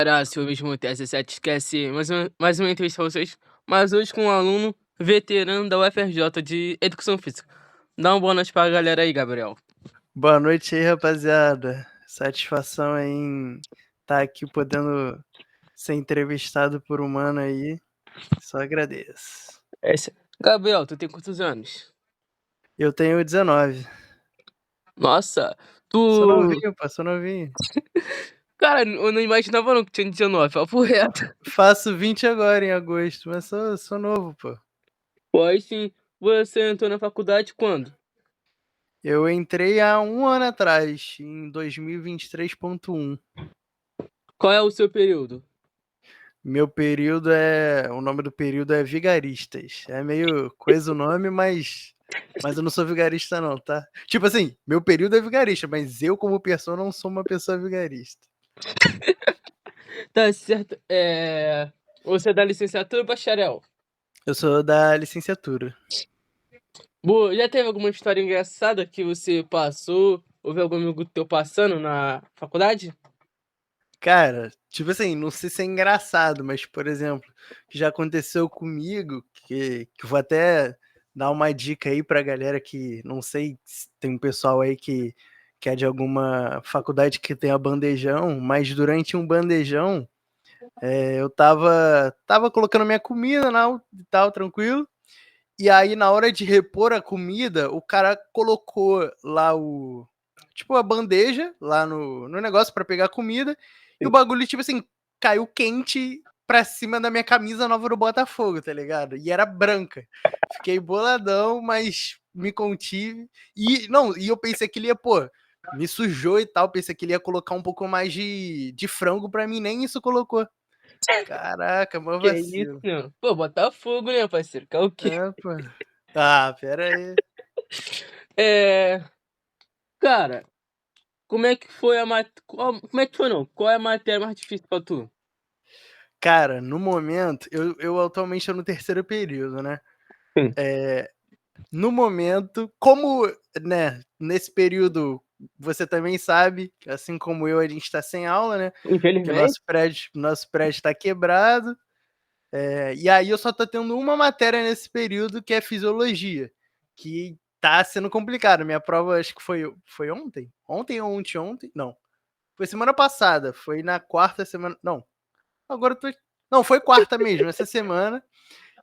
Galera, seu mesmo TS7 esquece mais uma entrevista pra vocês, mas hoje com um aluno veterano da UFRJ de Educação Física. Dá uma boa noite pra galera aí, Gabriel. Boa noite aí, rapaziada. Satisfação aí em estar aqui podendo ser entrevistado por um mano aí. Só agradeço. Gabriel, tu tem quantos anos? Eu tenho 19. Nossa, Sou tu... novinho, pô, sou novinho. Cara, eu não imaginava não que tinha 19, papo reto. Faço 20 agora em agosto, mas sou novo, pô. Pô, aí sim, você entrou na faculdade quando? Eu entrei há um ano atrás, em 2023.1. Qual é o seu período? Meu período é. O nome do período é Vigaristas. É meio coisa o nome, mas eu não sou vigarista, não, tá? Tipo assim, meu período é vigarista, mas eu, como pessoa, não sou uma pessoa vigarista. Tá certo, Você é da licenciatura ou bacharel? Eu sou da licenciatura. Boa, já teve alguma história engraçada que você passou, ou viu algum amigo teu passando na faculdade? Cara, tipo assim, não sei se é engraçado, mas, por exemplo, que já aconteceu comigo, que eu vou até dar uma dica aí pra galera que, não sei, se tem um pessoal aí que é de alguma faculdade que tem a bandejão, mas durante um bandejão, eu tava colocando minha comida e tal, tranquilo, e aí na hora de repor a comida, o cara colocou lá tipo, a bandeja lá no negócio pra pegar a comida, e o bagulho, tipo assim, caiu quente pra cima da minha camisa nova do Botafogo, tá ligado? E era branca. Fiquei boladão, mas me contive. E eu pensei que ele ia, pô, me sujou e tal. Pensei que ele ia colocar um pouco mais de frango pra mim, nem isso colocou. Caraca, mó Que isso, vacilo. meu? Pô, Botafogo, né, parceiro? Que é o quê? É, pô. Ah, pera aí. É. Cara, como é que foi a mat... Como é que foi, não? Qual é a matéria mais difícil pra tu? Cara, no momento, eu atualmente estou no terceiro período, né? Hum. No momento, como, né, nesse período você também sabe, assim como eu, a gente está sem aula, né? Que Infelizmente. nosso prédio está quebrado. E aí eu só tô tendo uma matéria nesse período que é fisiologia, que tá sendo complicado. Minha prova acho que foi ontem? Ontem ou ontem? Não. Foi semana passada, foi na quarta semana. Não, agora eu tô. Não, foi quarta mesmo, essa semana.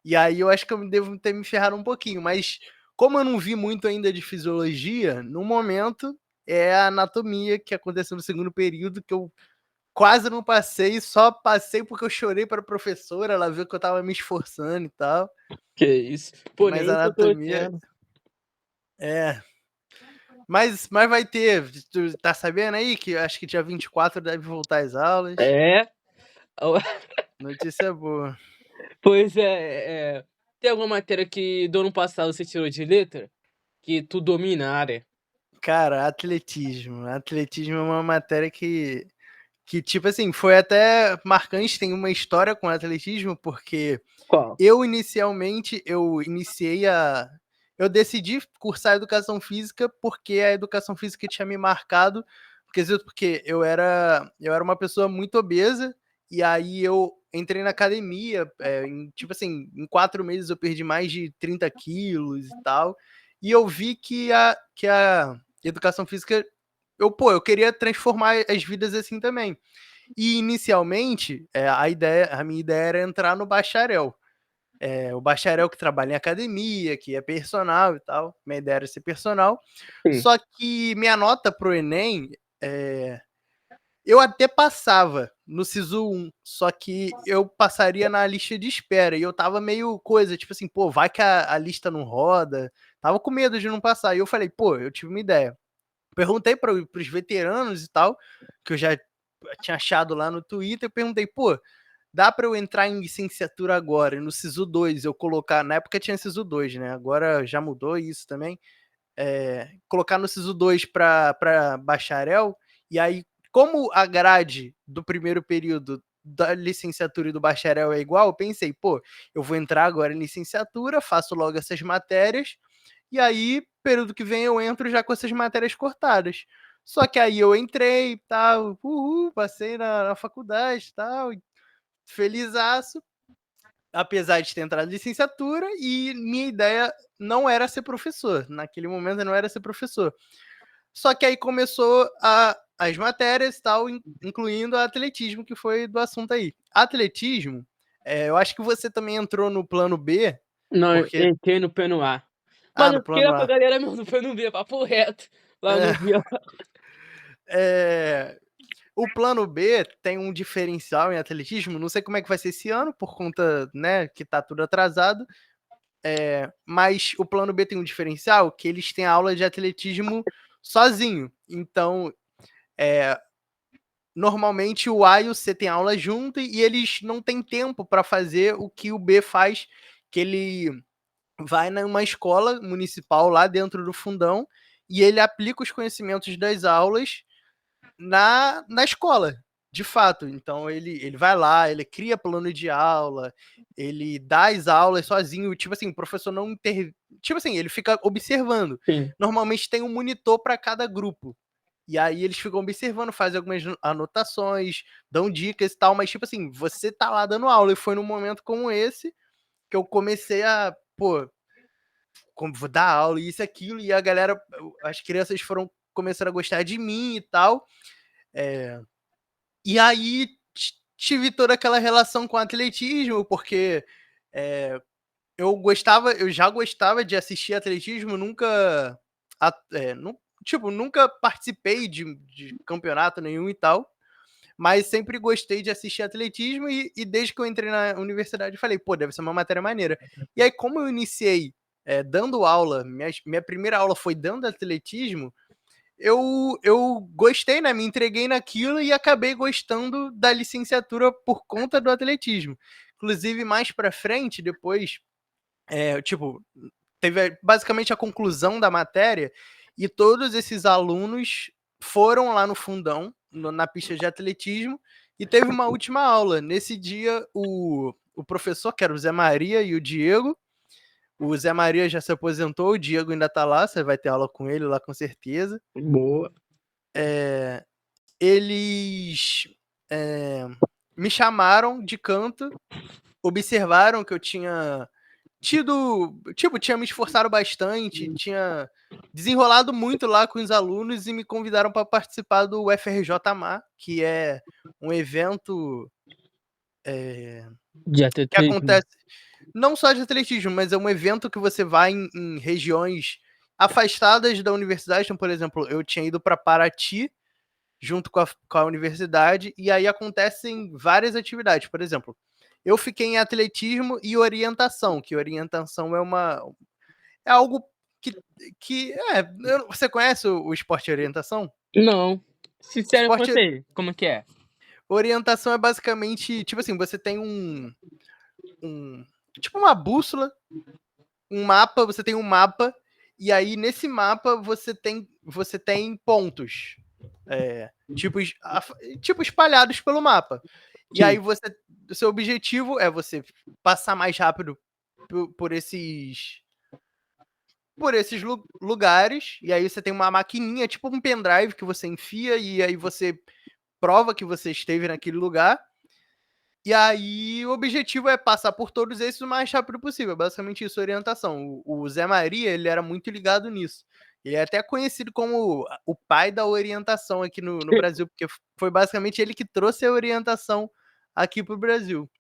E aí eu acho que eu devo ter me ferrado um pouquinho, mas como eu não vi muito ainda de fisiologia, no momento é a anatomia que aconteceu no segundo período, que eu quase não passei, só passei porque eu chorei para a professora, ela viu que eu tava me esforçando e tal. Que isso? Pô, Mas nem a isso eu tô anatomia tendo. é. Mas vai ter. Tu tá sabendo aí que acho que dia 24 deve voltar às aulas. É. Notícia boa. Pois é. Tem alguma matéria que do ano passado você tirou de letra? Que tu domina a área? Cara, atletismo. Atletismo é uma matéria que, tipo assim, foi até marcante, tem uma história com atletismo, porque Qual? eu iniciei eu decidi cursar educação física porque a educação física tinha me marcado, porque eu era uma pessoa muito obesa, e aí eu entrei na academia, tipo assim, em 4 meses eu perdi mais de 30 quilos e tal, e eu vi que a educação física, eu queria transformar as vidas assim também. E inicialmente, a minha ideia era entrar no bacharel. O bacharel que trabalha em academia, que é personal e tal. Minha ideia era ser personal. Sim. Só que minha nota pro Enem, é, eu até passava no Sisu 1, só que eu passaria na lista de espera. E eu tava meio coisa, tipo assim, pô, vai que a lista não roda. Tava com medo de não passar. E eu falei, pô, eu tive uma ideia. Perguntei para os veteranos e tal, que eu já tinha achado lá no Twitter. Perguntei, pô, dá para eu entrar em licenciatura agora, no Sisu 2, eu colocar, na época tinha Sisu 2, né? Agora já mudou isso também. Colocar no Sisu 2 para bacharel, e aí, como a grade do primeiro período da licenciatura e do bacharel é igual, eu pensei, pô, eu vou entrar agora em licenciatura, faço logo essas matérias, e aí, período que vem, eu entro já com essas matérias cortadas. Só que aí eu entrei, tal, passei na faculdade, tal, felizaço, apesar de ter entrado em licenciatura, e minha ideia não era ser professor. Naquele momento não era ser professor. Só que aí começou as matérias, tal, incluindo atletismo, que foi do assunto aí. Atletismo, eu acho que você também entrou no plano B, Não, eu porque. entrei no plano A. Ah, Mas no eu fiquei plano lá com a A. galera mesmo no plano B, papo reto. Lá no É, Vila. o plano B tem um diferencial em atletismo, não sei como é que vai ser esse ano, por conta, né, que tá tudo atrasado, mas o plano B tem um diferencial que eles têm aula de atletismo sozinho. Então, normalmente o A e o C têm aula junto e eles não têm tempo para fazer o que o B faz, que ele vai numa escola municipal lá dentro do fundão e ele aplica os conhecimentos das aulas na escola, de fato. Então ele vai lá, ele cria plano de aula, ele dá as aulas sozinho, tipo assim, o professor não tipo assim, ele fica observando. Sim. Normalmente tem um monitor para cada grupo. E aí eles ficam observando, fazem algumas anotações, dão dicas e tal, mas tipo assim, você tá lá dando aula e foi num momento como esse que eu comecei a, pô, como vou dar aula e isso e aquilo, e a galera, as crianças foram começando a gostar de mim e tal. E aí tive toda aquela relação com o atletismo, porque eu já gostava de assistir atletismo, nunca, tipo, nunca participei de campeonato nenhum e tal, mas sempre gostei de assistir atletismo e desde que eu entrei na universidade falei, pô, deve ser uma matéria maneira. E aí, como eu iniciei dando aula, minha primeira aula foi dando atletismo, eu gostei, né? Me entreguei naquilo e acabei gostando da licenciatura por conta do atletismo. Inclusive, mais pra frente, depois, tipo, teve basicamente a conclusão da matéria e todos esses alunos foram lá no fundão, na pista de atletismo, e teve uma última aula. Nesse dia, o professor, que era o Zé Maria e o Diego, o Zé Maria já se aposentou, o Diego ainda tá lá, você vai ter aula com ele lá com certeza. Boa. Eles me chamaram de canto, observaram que eu tinha tido, tipo, tinha me esforçado bastante, tinha desenrolado muito lá com os alunos e me convidaram para participar do FRJMA, que é um evento De que atletismo. acontece não só de atletismo, mas é um evento que você vai em regiões afastadas da universidade. Então, por exemplo, eu tinha ido para Paraty junto com a universidade, e aí acontecem várias atividades. Por exemplo, eu fiquei em atletismo e orientação, que orientação é algo que, você conhece o esporte de orientação? Não. Sincero com Esporte você, como que é? orientação é basicamente, tipo assim, você tem um tipo uma bússola, um mapa, você tem um mapa, e aí nesse mapa você tem pontos, tipo, tipo espalhados pelo mapa. E aí Sim. o seu objetivo é você passar mais rápido por esses lugares, e aí você tem uma maquininha, tipo um pendrive que você enfia, e aí você prova que você esteve naquele lugar. E aí o objetivo é passar por todos esses o mais rápido possível. Basicamente isso, orientação. O Zé Maria, ele era muito ligado nisso. Ele é até conhecido como o pai da orientação aqui no Brasil, porque foi basicamente ele que trouxe a orientação aqui pro Brasil.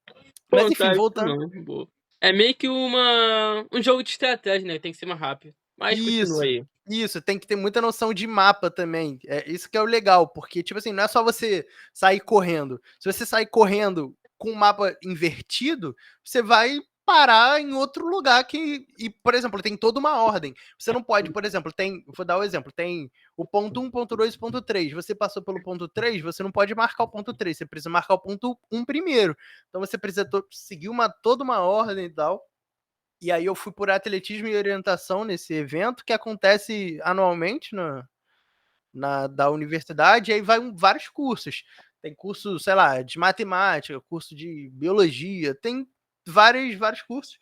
Mas Pô, enfim, tá isso voltando. não. Boa. É meio que um jogo de estratégia, né? Tem que ser mais rápido. Mas continua Isso, aí. isso, tem que ter muita noção de mapa também. É isso que é o legal, porque, tipo assim, não é só você sair correndo. Se você sair correndo com o mapa invertido, você vai parar em outro lugar e, por exemplo, tem toda uma ordem. Você não pode, por exemplo, vou dar o um exemplo, tem o ponto 1, ponto 2 e ponto 3. Você passou pelo ponto 3, você não pode marcar o ponto 3, você precisa marcar o ponto 1 primeiro. Então você precisa seguir toda uma ordem e tal. E aí eu fui por atletismo e orientação nesse evento que acontece anualmente da universidade, e aí vai vários cursos. Tem curso, sei lá, de matemática, curso de biologia, tem vários cursos.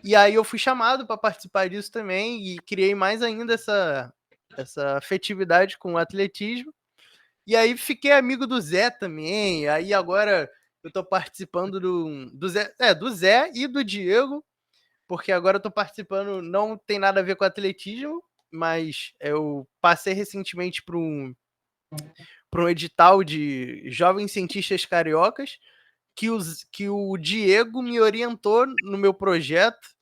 E aí eu fui chamado para participar disso também e criei mais ainda essa afetividade com o atletismo. E aí fiquei amigo do Zé também. Aí agora eu tô participando do Zé e do Diego, porque agora eu tô participando, não tem nada a ver com atletismo, mas eu passei recentemente para um edital de jovens cientistas cariocas, que o Diego me orientou no meu projeto.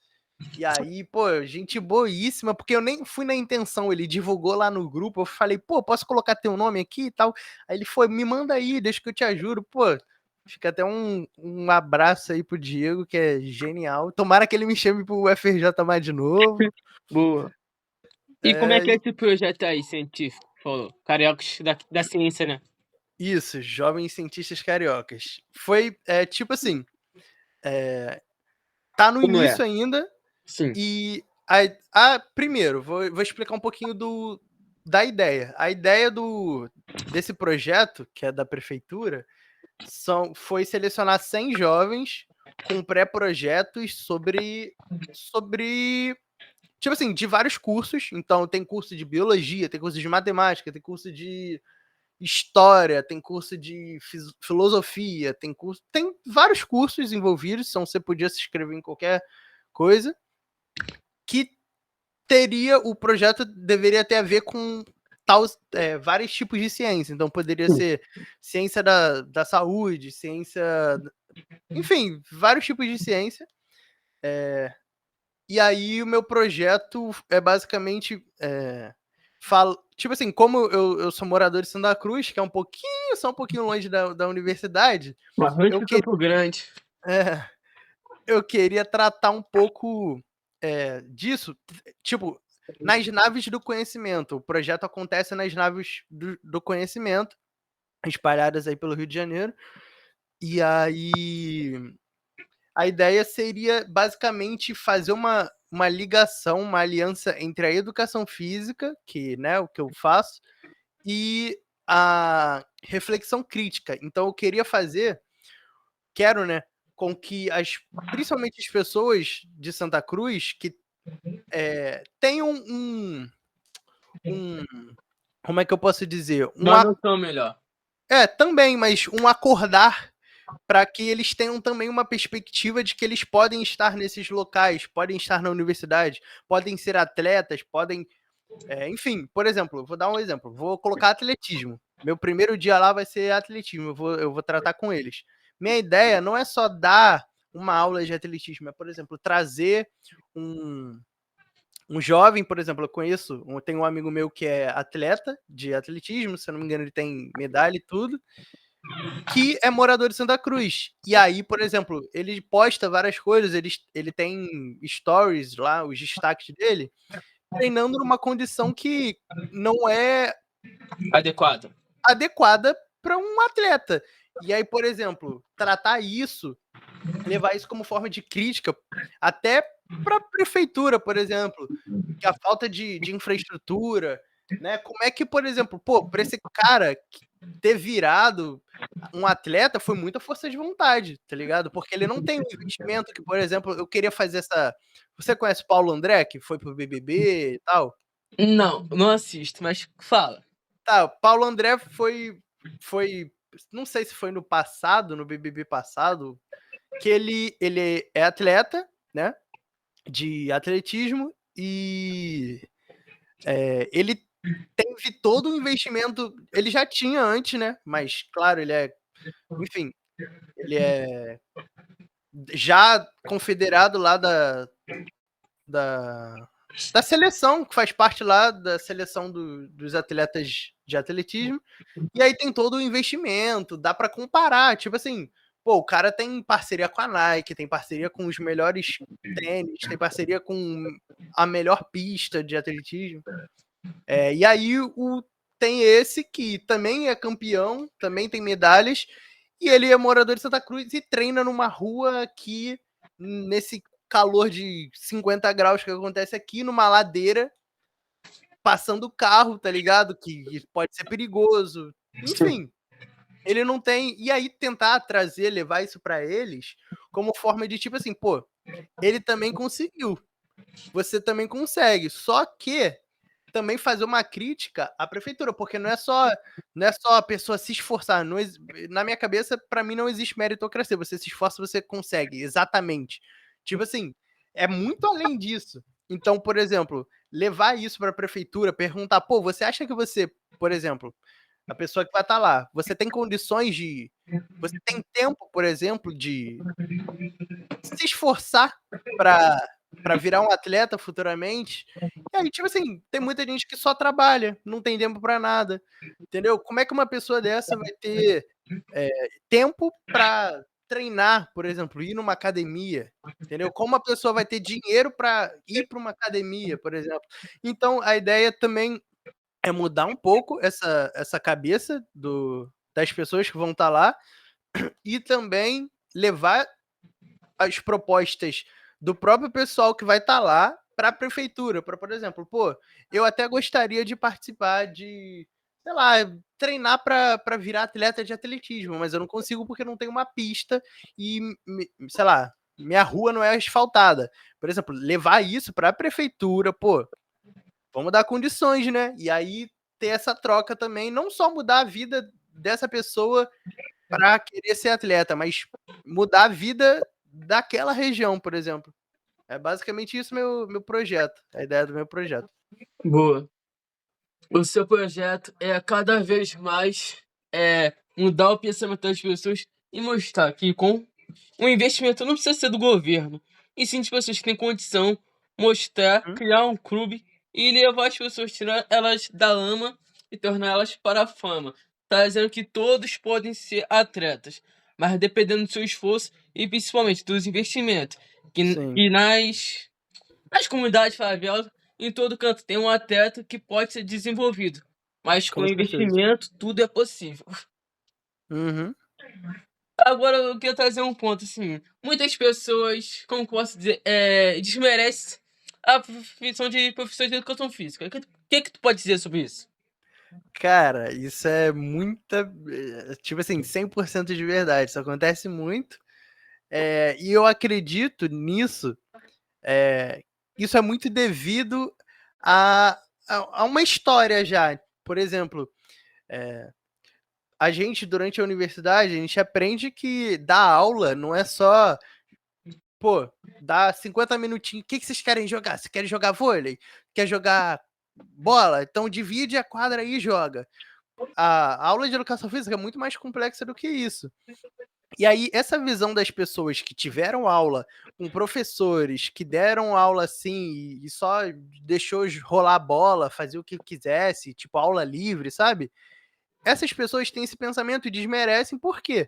E aí, pô, gente boíssima, porque eu nem fui na intenção, ele divulgou lá no grupo, eu falei, pô, posso colocar teu nome aqui e tal? Aí ele foi, me manda aí, deixa que eu te ajudo, pô. Fica até um abraço aí pro Diego, que é genial. Tomara que ele me chame pro UFRJ mais de novo. Boa. E como é É, que é esse projeto aí, científico? Falou. Cariocas da ciência, né? isso, Jovens Cientistas Cariocas. Foi, tipo assim, tá no Como é? início ainda, Sim. e primeiro, vou explicar um pouquinho da ideia. A ideia desse projeto, que é da prefeitura, foi selecionar 100 jovens com pré-projetos sobre, tipo assim, de vários cursos. Então, tem curso de biologia, tem curso de matemática, tem curso de história, tem curso de filosofia, tem vários cursos envolvidos, então você podia se inscrever em qualquer coisa, que o projeto deveria ter a ver com vários tipos de ciência. Então, poderia ser ciência da saúde, ciência. Enfim, vários tipos de ciência. E aí, o meu projeto é basicamente. Tipo assim, como eu sou morador de Santa Cruz, que é só um pouquinho longe da universidade, Arroz eu, com que, Campo Grande. é, eu queria tratar um pouco disso, tipo, nas naves do conhecimento. O projeto acontece nas naves do conhecimento, espalhadas aí pelo Rio de Janeiro. E aí a ideia seria basicamente fazer uma ligação, uma aliança entre a educação física, que, né, o que eu faço, e a reflexão crítica. Então eu quero, né, com que principalmente as pessoas de Santa Cruz que tenham um, como é que eu posso dizer? Uma noção melhor. Também, mas um acordar para que eles tenham também uma perspectiva de que eles podem estar nesses locais, podem estar na universidade, podem ser atletas, podem. Enfim, por exemplo, vou dar um exemplo. Vou colocar atletismo. Meu primeiro dia lá vai ser atletismo. Eu vou tratar com eles. Minha ideia não é só dar uma aula de atletismo, é, por exemplo, trazer um jovem, por exemplo, tenho um amigo meu que é atleta de atletismo, se eu não me engano, ele tem medalha e tudo, que é morador de Santa Cruz. E aí, por exemplo, ele posta várias coisas, ele tem stories lá, os destaques dele, treinando numa condição que não é Adequado. adequada para um atleta. E aí, por exemplo, tratar isso, levar isso como forma de crítica, até para a prefeitura, por exemplo, que a falta de infraestrutura, né? Como é que, por exemplo, para esse cara ter virado um atleta foi muita força de vontade, tá ligado? Porque ele não tem um investimento que, por exemplo, eu queria fazer essa. Você conhece o Paulo André, que foi pro BBB e tal? Não, não assisto, mas fala. Tá, o Paulo André foi. Não sei se foi no passado, no BBB passado, que ele é atleta, né? De atletismo e ele teve todo o investimento. Ele já tinha antes, né? Mas, claro, enfim, ele é já confederado lá da, da seleção, que faz parte lá da seleção dos atletas de atletismo. E aí tem todo o investimento, dá para comparar. Tipo assim, pô, o cara tem parceria com a Nike, tem parceria com os melhores tênis, tem parceria com a melhor pista de atletismo. E aí tem esse que também é campeão, também tem medalhas, e ele é morador de Santa Cruz e treina numa rua aqui, nesse calor de 50 graus que acontece aqui, numa ladeira, passando carro, tá ligado? Que pode ser perigoso. Enfim, ele não tem. E aí tentar trazer, levar isso para eles como forma de tipo assim, pô, ele também conseguiu. Você também consegue. Só que também fazer uma crítica à prefeitura, porque não é só a pessoa se esforçar, na minha cabeça, para mim não existe meritocracia, você se esforça, você consegue, exatamente. Tipo assim, é muito além disso. Então, por exemplo, levar isso para a prefeitura, perguntar: "Pô, você acha que você", por exemplo, a pessoa que vai estar lá, você tem tempo, por exemplo, de se esforçar para virar um atleta futuramente. E aí, tipo assim, tem muita gente que só trabalha, não tem tempo para nada, entendeu? Como é que uma pessoa dessa vai ter, tempo para treinar, por exemplo, ir numa academia, entendeu? Como a pessoa vai ter dinheiro para ir para uma academia, por exemplo. Então a ideia também é mudar um pouco essa cabeça das pessoas que vão estar lá, e também levar as propostas do próprio pessoal que vai estar lá para a prefeitura, para, por exemplo, pô, eu até gostaria de participar de, sei lá, treinar para virar atleta de atletismo, mas eu não consigo porque não tem uma pista e, sei lá, minha rua não é asfaltada. Por exemplo, levar isso para a prefeitura, pô, vamos dar condições, né? E aí ter essa troca também, não só mudar a vida dessa pessoa para querer ser atleta, mas mudar a vida daquela região, por exemplo. É basicamente isso meu projeto, a ideia do meu projeto. Boa. O seu projeto é cada vez mais mudar o pensamento das pessoas e mostrar que com o investimento não precisa ser do governo, e sim de pessoas que têm condição, mostrar, Uhum. criar um clube e levar as pessoas, tirar elas da lama e torná-las para a fama. Tá dizendo que todos podem ser atletas, mas dependendo do seu esforço e principalmente dos investimentos. Sim, E nas comunidades favelas, em todo canto tem um atleta que pode ser desenvolvido, mas com com certeza. investimento tudo é possível. Uhum. Agora eu queria trazer um ponto, assim, muitas pessoas, como posso dizer, desmerecem a profissão de professor de educação física. O que tu pode dizer sobre isso? Cara, isso é tipo assim, 100% de verdade, isso acontece muito, e eu acredito nisso, isso é muito devido a a uma história já. Por exemplo, a gente durante a universidade, a gente aprende que dar aula não é só, pô, dá 50 minutinhos. O que vocês querem jogar? Você quer jogar vôlei? Quer jogar bola? Então divide a quadra aí e joga. A aula de educação física é muito mais complexa do que isso. E aí, essa visão das pessoas que tiveram aula com professores que deram aula assim e só deixou rolar a bola, fazer o que quisesse, tipo aula livre, sabe? Essas pessoas têm esse pensamento e desmerecem, por quê?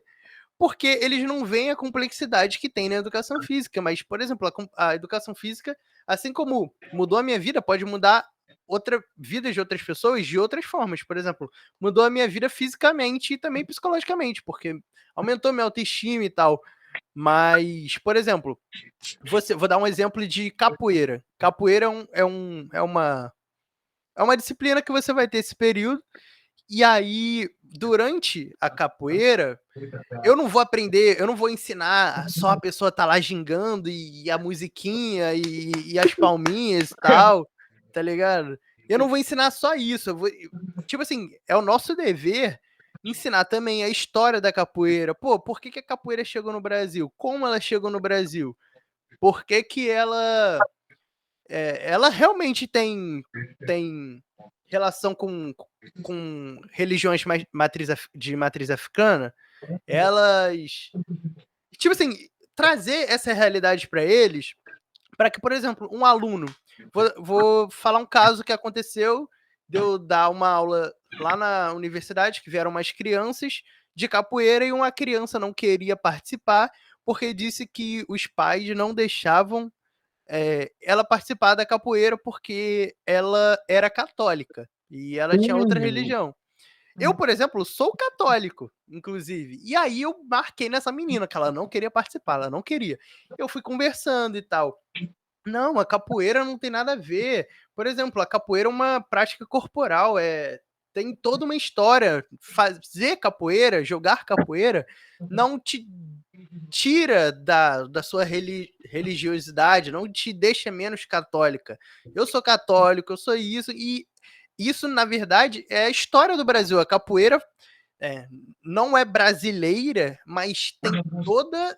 Porque eles não veem a complexidade que tem na educação física. Mas, por exemplo, a educação física, assim como mudou a minha vida, pode mudar outra vida de outras pessoas de outras formas. Por exemplo, mudou a minha vida fisicamente e também psicologicamente, porque aumentou minha autoestima e tal. Mas, por exemplo, vou dar um exemplo de capoeira. Capoeira é uma disciplina que você vai ter esse período, e aí, durante a capoeira, eu não vou ensinar só a pessoa tá lá gingando e a musiquinha e as palminhas e tal, tá ligado? Eu não vou ensinar só isso, tipo assim, é o nosso dever ensinar também a história da capoeira. Pô, por que que a capoeira chegou no Brasil? Como ela chegou no Brasil? Por que que ela realmente tem relação com religiões de matriz africana? Elas, tipo assim, trazer essa realidade para eles, para que, por exemplo, um aluno, vou falar um caso que aconteceu, de eu dar uma aula lá na universidade, que vieram umas crianças de capoeira e uma criança não queria participar, porque disse que os pais não deixavam ela participar da capoeira porque ela era católica e ela tinha outra Hum. religião. Eu, por exemplo, sou católico, inclusive. E aí eu marquei nessa menina que ela não queria participar, ela não queria. Eu fui conversando e tal. Não, a capoeira não tem nada a ver. Por exemplo, a capoeira é uma prática corporal, tem toda uma história. Fazer capoeira, jogar capoeira, não te tira da sua religiosidade, não te deixa menos católica. Eu sou católico, eu sou isso, e isso, na verdade, é a história do Brasil. A capoeira não é brasileira, mas tem toda.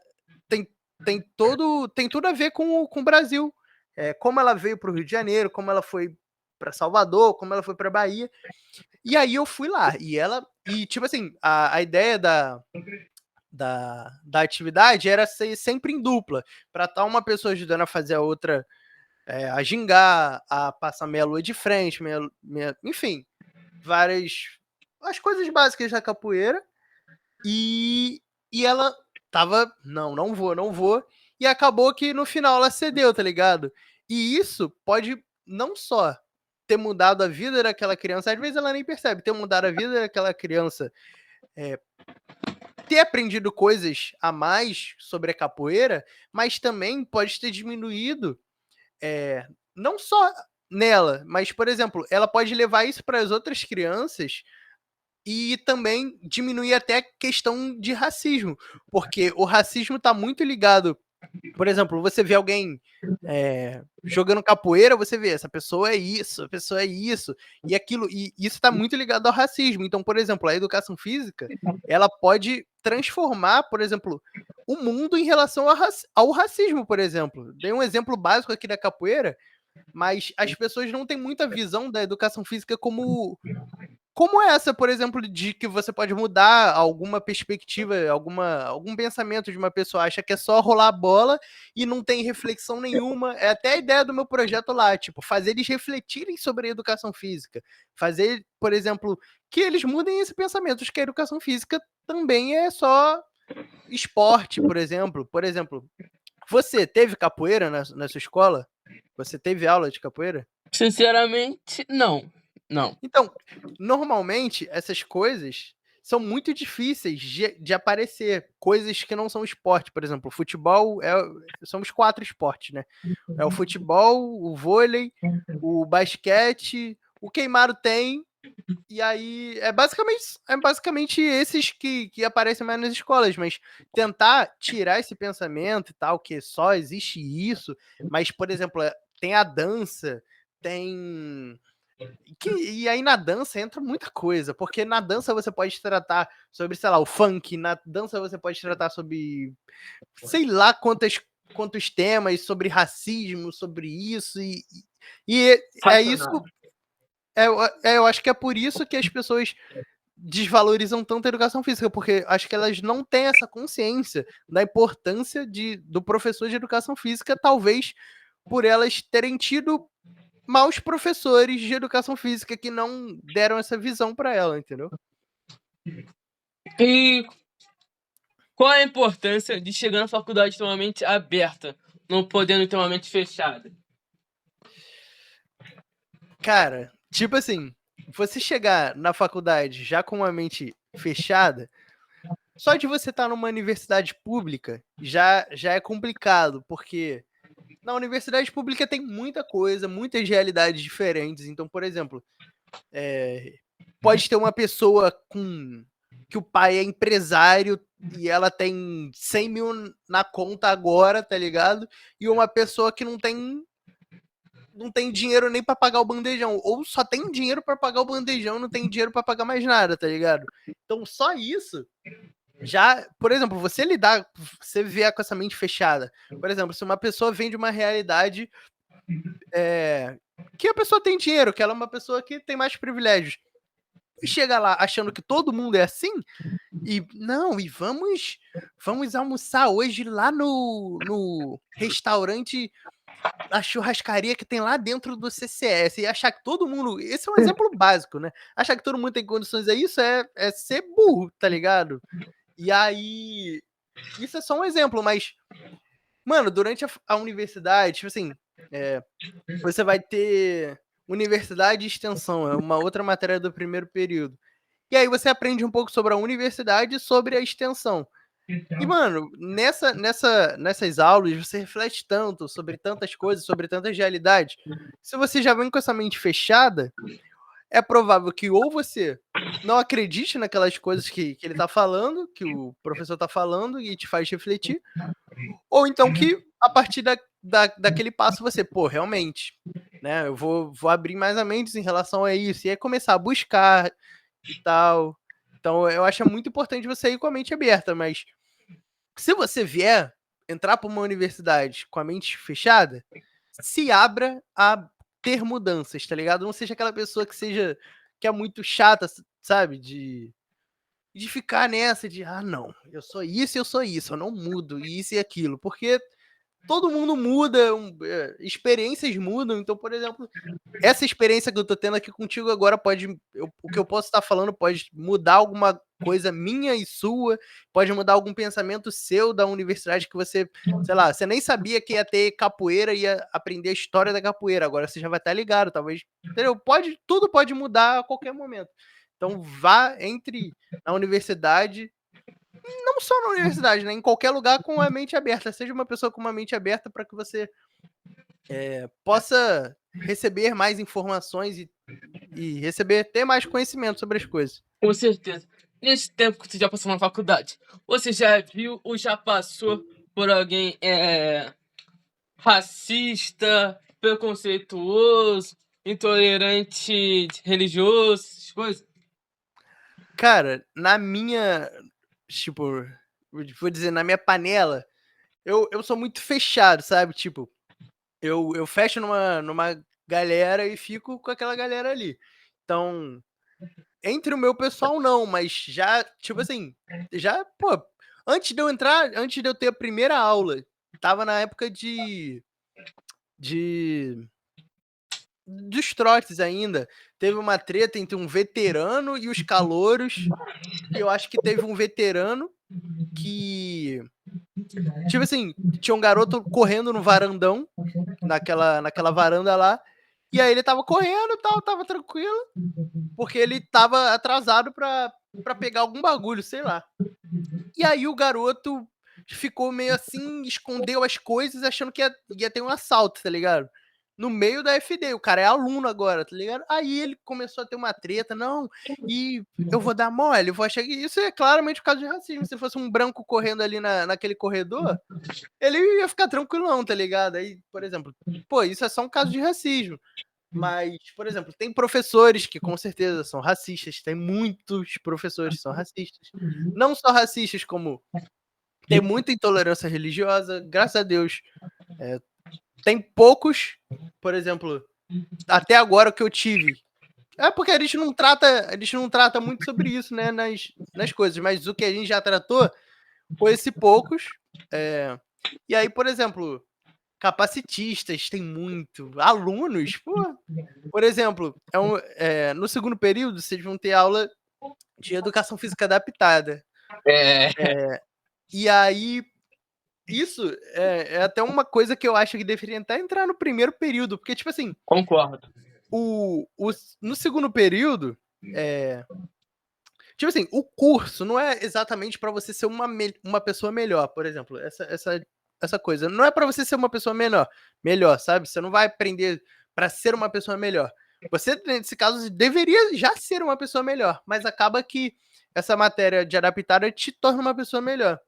Tem tudo a ver com o Brasil. Como ela veio para o Rio de Janeiro, como ela foi para Salvador, como ela foi para Bahia. E aí eu fui lá. E tipo assim, a ideia da atividade era ser sempre em dupla, para estar uma pessoa ajudando a fazer a outra, a gingar, a passar meia lua de frente, enfim, várias as coisas básicas da capoeira. E ela tava, não vou, não vou. E acabou que no final ela cedeu, tá ligado? E isso pode não só ter mudado a vida daquela criança, às vezes ela nem percebe, ter mudado a vida daquela criança, ter aprendido coisas a mais sobre a capoeira, mas também pode ter diminuído, não só nela, mas, por exemplo, ela pode levar isso para as outras crianças e também diminuir até a questão de racismo, porque o racismo está muito ligado. Por exemplo, você vê alguém jogando capoeira, você vê, essa pessoa é isso, a pessoa é isso, e aquilo, e isso está muito ligado ao racismo. Então, por exemplo, a educação física, ela pode transformar, por exemplo, o mundo em relação ao racismo, por exemplo. Dei um exemplo básico aqui da capoeira, mas as pessoas não têm muita visão da educação física como essa, por exemplo, de que você pode mudar alguma perspectiva, algum pensamento de uma pessoa, acha que é só rolar a bola e não tem reflexão nenhuma. É até a ideia do meu projeto lá, tipo, fazer eles refletirem sobre a educação física. Fazer, por exemplo, que eles mudem esse pensamento de que a educação física também é só esporte, por exemplo. Por exemplo, você teve capoeira na sua escola? Você teve aula de capoeira? Sinceramente, não. Não. Então, normalmente, essas coisas são muito difíceis de aparecer. Coisas que não são esporte. Por exemplo, futebol somos 4 esportes, né? É o futebol, o vôlei, o basquete, o queimado tem. E aí é basicamente esses que aparecem mais nas escolas, mas tentar tirar esse pensamento e tal, que só existe isso, mas, por exemplo, tem a dança, tem e aí na dança entra muita coisa, porque na dança você pode tratar sobre, sei lá, o funk, na dança você pode tratar sobre, sei lá, quantos temas, sobre racismo, sobre isso, e é isso. Racional. Eu acho que é por isso que as pessoas desvalorizam tanto a educação física, porque acho que elas não têm essa consciência da importância do professor de educação física, talvez por elas terem tido maus professores de educação física que não deram essa visão para ela, entendeu? E qual a importância de chegar na faculdade ter uma mente aberta, não podendo ter uma mente fechada? Cara, tipo assim, você chegar na faculdade já com uma mente fechada, só de você estar numa universidade pública já é complicado, porque na universidade pública tem muita coisa, muitas realidades diferentes. Então, por exemplo, pode ter uma pessoa que o pai é empresário e ela tem 100 mil na conta agora, tá ligado? E uma pessoa que não tem dinheiro nem para pagar o bandejão, ou só tem dinheiro para pagar o bandejão, não tem dinheiro para pagar mais nada, tá ligado? Então, só isso já, por exemplo, você vier com essa mente fechada. Por exemplo, se uma pessoa vem de uma realidade que a pessoa tem dinheiro, que ela é uma pessoa que tem mais privilégios, e chega lá achando que todo mundo é assim, e não, e vamos almoçar hoje lá no restaurante, a churrascaria que tem lá dentro do CCS, e achar que todo mundo. Esse é um exemplo básico, né? Achar que todo mundo tem condições a isso é ser burro, tá ligado? E aí. Isso é só um exemplo, mas. Mano, durante a universidade, tipo assim, você vai ter universidade e extensão, é uma outra matéria do primeiro período. E aí você aprende um pouco sobre a universidade e sobre a extensão. E, mano, nessas aulas você reflete tanto sobre tantas coisas, sobre tantas realidades. Se você já vem com essa mente fechada, é provável que ou você não acredite naquelas coisas que ele tá falando, que o professor tá falando e te faz refletir, ou então que a partir daquele passo você, pô, realmente, né? Eu vou abrir mais a mente em relação a isso. E aí começar a buscar e tal. Então, eu acho muito importante você ir com a mente aberta, mas se você vier entrar para uma universidade com a mente fechada, se abra a ter mudanças, tá ligado? Não seja aquela pessoa que é muito chata, sabe? De ficar nessa de, ah, não, eu sou isso, eu não mudo, isso e aquilo, porque todo mundo muda, experiências mudam, então, por exemplo, essa experiência que eu tô tendo aqui contigo agora o que eu posso estar falando pode mudar alguma coisa minha e sua, pode mudar algum pensamento seu da universidade que você, sei lá, você nem sabia que ia ter capoeira, ia aprender a história da capoeira, agora você já vai estar ligado, talvez, entendeu? Tudo pode mudar a qualquer momento. Então vá, entre na universidade, não só na universidade, né? Em qualquer lugar com a mente aberta. Seja uma pessoa com uma mente aberta para que você possa receber mais informações e ter mais conhecimento sobre as coisas. Com certeza. Nesse tempo que você já passou na faculdade, você já viu ou já passou por alguém racista, preconceituoso, intolerante religioso, essas coisas? Cara, na minha, tipo, vou dizer, na minha panela, eu sou muito fechado, sabe? Tipo, eu fecho numa galera e fico com aquela galera ali. Então, entre o meu pessoal não, mas já, tipo assim, já, pô, antes de eu ter a primeira aula, tava na época de dos trotes ainda. Teve uma treta entre um veterano e os calouros, e eu acho que teve um veterano que, tipo assim, tinha um garoto correndo no varandão, naquela varanda lá, e aí ele tava correndo e tal, tava tranquilo, porque ele tava atrasado pra pegar algum bagulho, sei lá. E aí o garoto ficou meio assim, escondeu as coisas, achando que ia ter um assalto, tá ligado? No meio da FD, o cara é aluno agora, tá ligado? Aí ele começou a ter uma treta, não, e eu vou dar mole, eu vou achar que isso é claramente por causa de racismo. Se fosse um branco correndo ali naquele corredor, ele ia ficar tranquilão, tá ligado? Aí, por exemplo, pô, isso é só um caso de racismo. Mas, por exemplo, tem professores que com certeza são racistas, tem muitos professores que são racistas. Não só racistas, como tem muita intolerância religiosa, graças a Deus. Tem poucos, por exemplo, até agora o que eu tive. É porque a gente não trata muito sobre isso, né, nas coisas, mas o que a gente já tratou foi esse poucos. E aí, por exemplo, capacitistas tem muito, alunos, pô, por exemplo, no segundo período vocês vão ter aula de educação física adaptada. É, E aí, isso é até uma coisa que eu acho que deveria até entrar no primeiro período, porque, tipo assim, concordo. no segundo período, tipo assim, o curso não é exatamente para você ser uma pessoa melhor, por exemplo, essa coisa. Não é para você ser uma pessoa melhor, sabe? Você não vai aprender para ser uma pessoa melhor. Você, nesse caso, deveria já ser uma pessoa melhor, mas acaba que essa matéria de adaptada te torna uma pessoa melhor.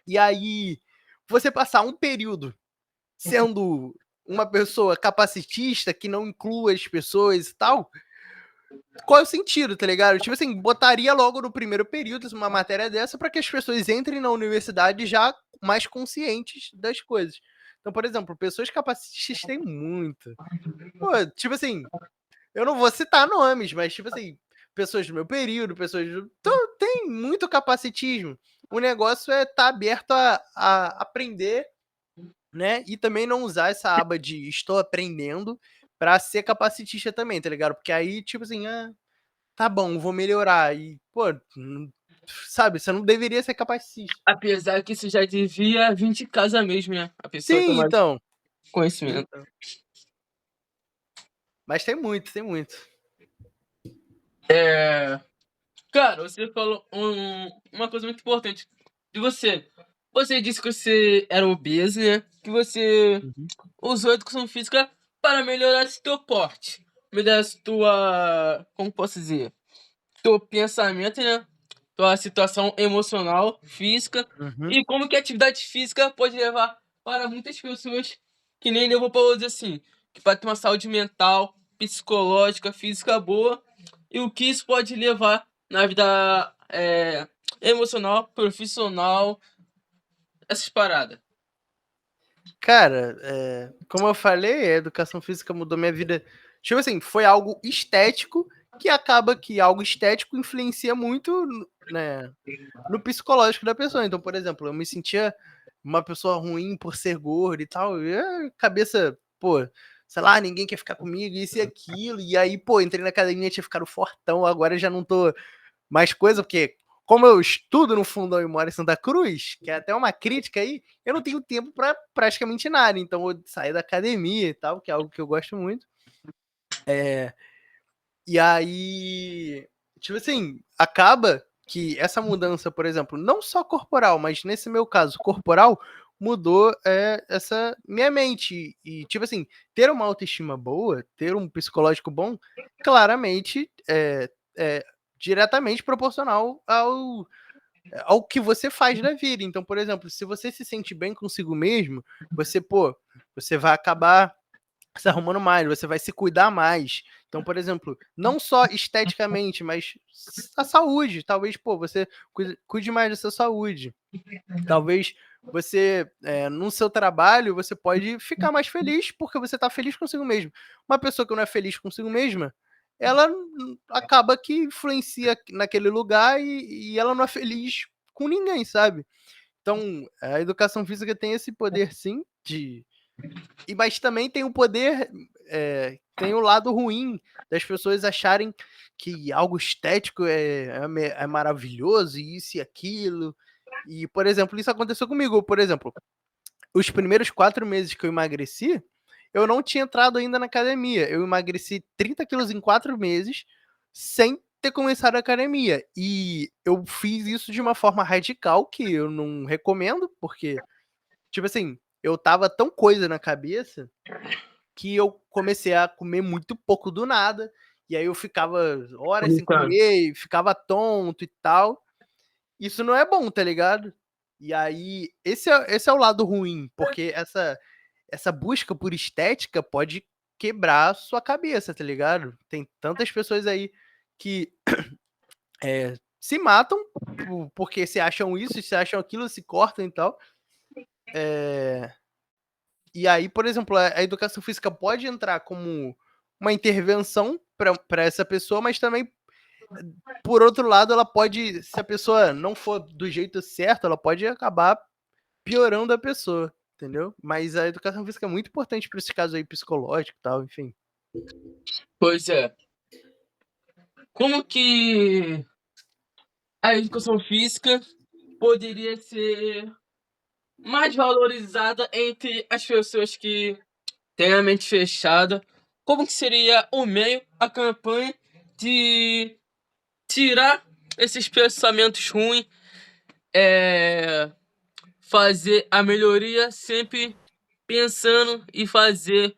E aí, você passar um período sendo uma pessoa capacitista, que não inclua as pessoas e tal, qual é o sentido, tá ligado? Tipo assim, botaria logo no primeiro período uma matéria dessa para que as pessoas entrem na universidade já mais conscientes das coisas. Então, por exemplo, pessoas capacitistas têm muito. Pô, tipo assim, eu não vou citar nomes, mas tipo assim, pessoas do meu período, então, tem muito capacitismo. O negócio é estar tá aberto a aprender, né? E também não usar essa aba de estou aprendendo para ser capacitista também, tá ligado? Porque aí, tipo assim, tá bom, vou melhorar. E, pô, sabe, você não deveria ser capacitista. Apesar que isso já devia vir de casa mesmo, né? A pessoa ter Sim, mais então. conhecimento. Então. Mas tem muito, tem muito. É, cara, você falou uma coisa muito importante de você. Você disse que você era obeso, né? Que você Uhum. usou a educação física para melhorar esse teu porte, melhorar essa tua, como posso dizer, teu pensamento, né? Tua situação emocional, física, Uhum. e como que a atividade física pode levar para muitas pessoas que nem eu vou dizer assim. que para ter uma saúde mental, psicológica, física boa, e o que isso pode levar na vida emocional, profissional, essas paradas. Cara, como eu falei, a educação física mudou minha vida. Tipo assim, foi algo estético que acaba que algo estético influencia muito, né, no psicológico da pessoa. Então, por exemplo, eu me sentia uma pessoa ruim por ser gordo e tal, e a cabeça, pô, sei lá, ninguém quer ficar comigo, isso e aquilo. E aí, pô, entrei na academia, tinha ficado fortão, agora já não tô mais coisa, porque como eu estudo no fundão e moro em Santa Cruz, que é até uma crítica aí, eu não tenho tempo para praticamente nada. Então eu saí da academia e tal, que é algo que eu gosto muito. E aí, tipo assim, acaba que essa mudança, por exemplo, não só corporal, mas nesse meu caso, corporal, mudou essa minha mente. E, tipo assim, ter uma autoestima boa, ter um psicológico bom, claramente é diretamente proporcional ao que você faz da vida. Então, por exemplo, se você se sente bem consigo mesmo, você vai acabar se arrumando mais, você vai se cuidar mais. Então, por exemplo, não só esteticamente, mas a saúde. Talvez, você cuide mais da sua saúde. Talvez você, no seu trabalho, você pode ficar mais feliz porque você está feliz consigo mesmo. Uma pessoa que não é feliz consigo mesma, ela acaba que influencia naquele lugar e ela não é feliz com ninguém, sabe? Então, a educação física tem esse poder, sim, mas também tem o poder, tem o lado ruim das pessoas acharem que algo estético é maravilhoso, e isso e aquilo. E, por exemplo, isso aconteceu comigo. Por exemplo, os primeiros 4 meses que eu emagreci, eu não tinha entrado ainda na academia. Eu emagreci 30 quilos em 4 meses, sem ter começado a academia. E eu fiz isso de uma forma radical, que eu não recomendo, porque, tipo assim, eu tava tão coisa na cabeça que eu comecei a comer muito pouco do nada. E aí eu ficava horas sem Então, comer, ficava tonto e tal. Isso não é bom, tá ligado? E aí, esse é o lado ruim, porque essa busca por estética pode quebrar a sua cabeça, tá ligado? Tem tantas pessoas aí que se matam porque se acham isso, se acham aquilo, se cortam e tal. E aí, por exemplo, a educação física pode entrar como uma intervenção para essa pessoa, mas também, por outro lado, ela pode, se a pessoa não for do jeito certo, ela pode acabar piorando a pessoa, entendeu? Mas a educação física é muito importante para esses casos aí psicológicos e tal, enfim. pois é. Como que a educação física poderia ser mais valorizada entre as pessoas que têm a mente fechada? Como que seria o meio, a campanha de tirar esses pensamentos ruins, fazer a melhoria sempre pensando e fazer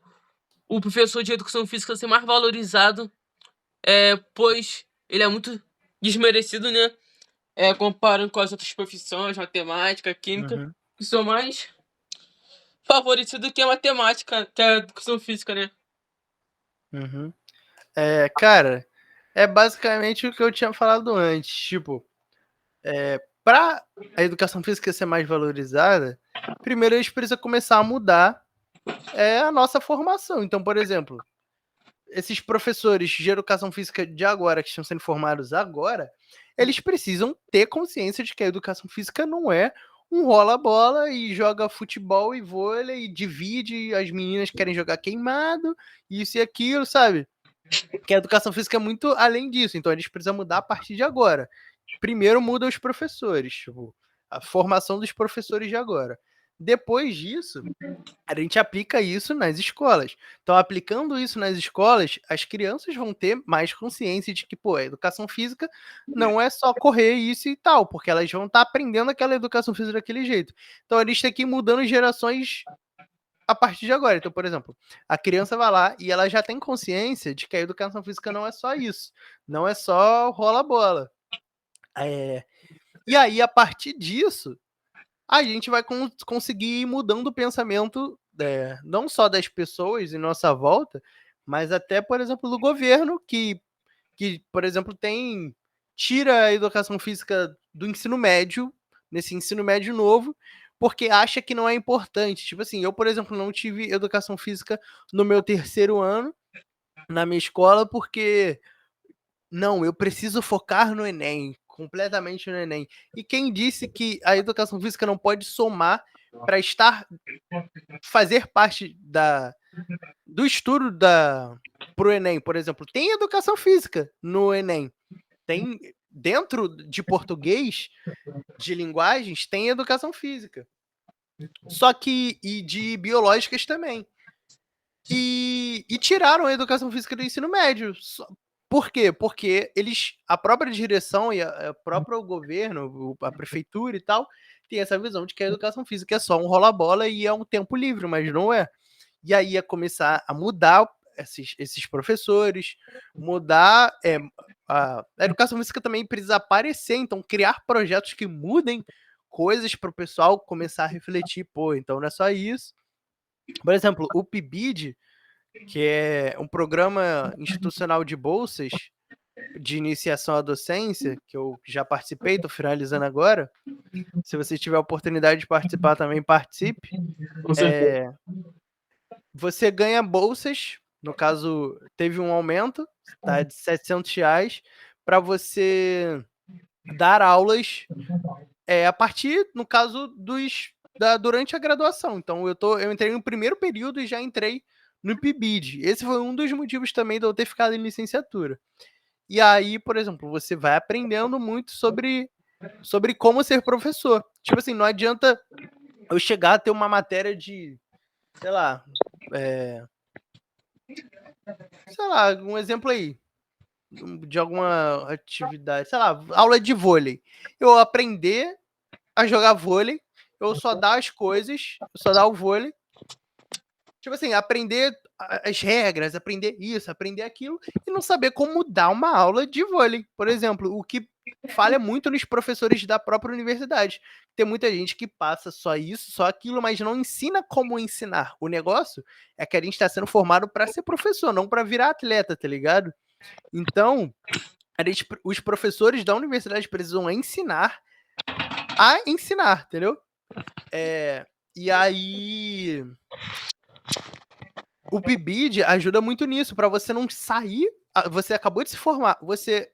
o professor de educação física ser mais valorizado, pois ele é muito desmerecido, né? Comparando com as outras profissões, matemática, química, Uhum, que são mais favorecidos que a matemática, que a educação física, né? uhum. Cara, é basicamente o que eu tinha falado antes. Tipo, para a educação física ser mais valorizada, primeiro a gente precisa começar a mudar a nossa formação. Então, por exemplo, esses professores de educação física de agora, que estão sendo formados agora, eles precisam ter consciência de que a educação física não é um rola-bola e joga futebol e vôlei e divide, as meninas querem jogar queimado, isso e aquilo, sabe? Que a educação física é muito além disso, então eles precisam mudar a partir de agora. Primeiro muda os professores, tipo, a formação dos professores de agora. Depois disso, a gente aplica isso nas escolas. Então, aplicando isso nas escolas, as crianças vão ter mais consciência de que, a educação física não é só correr isso e tal, porque elas vão estar aprendendo aquela educação física daquele jeito. Então, a gente tem que ir mudando gerações a partir de agora. Então, por exemplo, a criança vai lá e ela já tem consciência de que a educação física não é só isso, não é só rola-bola. E aí, a partir disso, a gente vai conseguir ir mudando o pensamento não só das pessoas em nossa volta, mas até, por exemplo, do governo que, por exemplo, tira a educação física do ensino médio, nesse ensino médio novo, porque acha que não é importante. Tipo assim, eu, por exemplo, não tive educação física no meu terceiro ano na minha escola, porque não, eu preciso focar no Enem, completamente no Enem. E quem disse que a educação física não pode somar para fazer parte do estudo para o Enem, por exemplo? Tem educação física no Enem. Tem dentro de português, de linguagens, tem educação física. Só que e de biológicas também. E tiraram a educação física do ensino médio. Por quê? Porque a própria direção e a próprio governo, a prefeitura e tal, tem essa visão de que a educação física é só um rola-bola e é um tempo livre, mas não é. E aí ia começar a mudar esses professores, mudar. A educação física também precisa aparecer, então criar projetos que mudem coisas para o pessoal começar a refletir, pô, então não é só isso. Por exemplo, o PIBID, que é um programa institucional de bolsas de iniciação à docência, que eu já participei, estou finalizando agora. Se você tiver a oportunidade de participar também, participe. Com certeza. Você ganha bolsas, no caso, teve um aumento, tá, de R$ 700, para você dar aulas a partir, no caso, durante a graduação. Então, eu entrei no primeiro período e já entrei no PIBID. Esse foi um dos motivos também de eu ter ficado em licenciatura. E aí, por exemplo, você vai aprendendo muito sobre como ser professor. Tipo assim, não adianta eu chegar a ter uma matéria de, sei lá, um exemplo aí, de alguma atividade, sei lá, aula de vôlei. Eu aprender a jogar vôlei, eu só dar as coisas, só dar o vôlei. Tipo assim, aprender as regras, aprender isso, aprender aquilo, e não saber como dar uma aula de vôlei, por exemplo. O que falha muito nos professores da própria universidade. Tem muita gente que passa só isso, só aquilo, mas não ensina como ensinar. O negócio é que a gente está sendo formado para ser professor, não para virar atleta, tá ligado? Então, os professores da universidade precisam ensinar a ensinar, entendeu? E aí, o PIBID ajuda muito nisso, para você não sair. Você acabou de se formar, você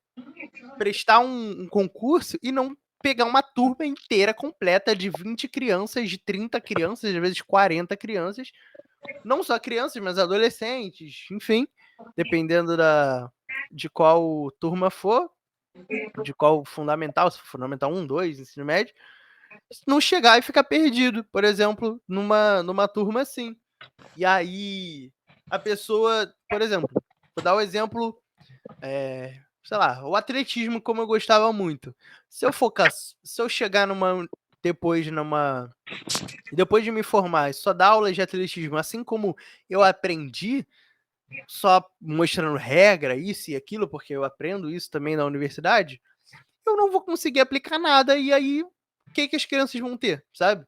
prestar um concurso e não pegar uma turma inteira completa de 20 crianças, de 30 crianças, às vezes 40 crianças. Não só crianças, mas adolescentes, enfim, dependendo de qual turma for, de qual fundamental, se for fundamental 1, 2, ensino médio, não chegar e ficar perdido, por exemplo, numa turma assim. E aí, a pessoa, por exemplo, vou dar o exemplo, sei lá, o atletismo, como eu gostava muito. Se eu chegar depois de me formar, só dar aulas de atletismo, assim como eu aprendi, só mostrando regra, isso e aquilo, porque eu aprendo isso também na universidade, eu não vou conseguir aplicar nada, e aí, o que as crianças vão ter, sabe?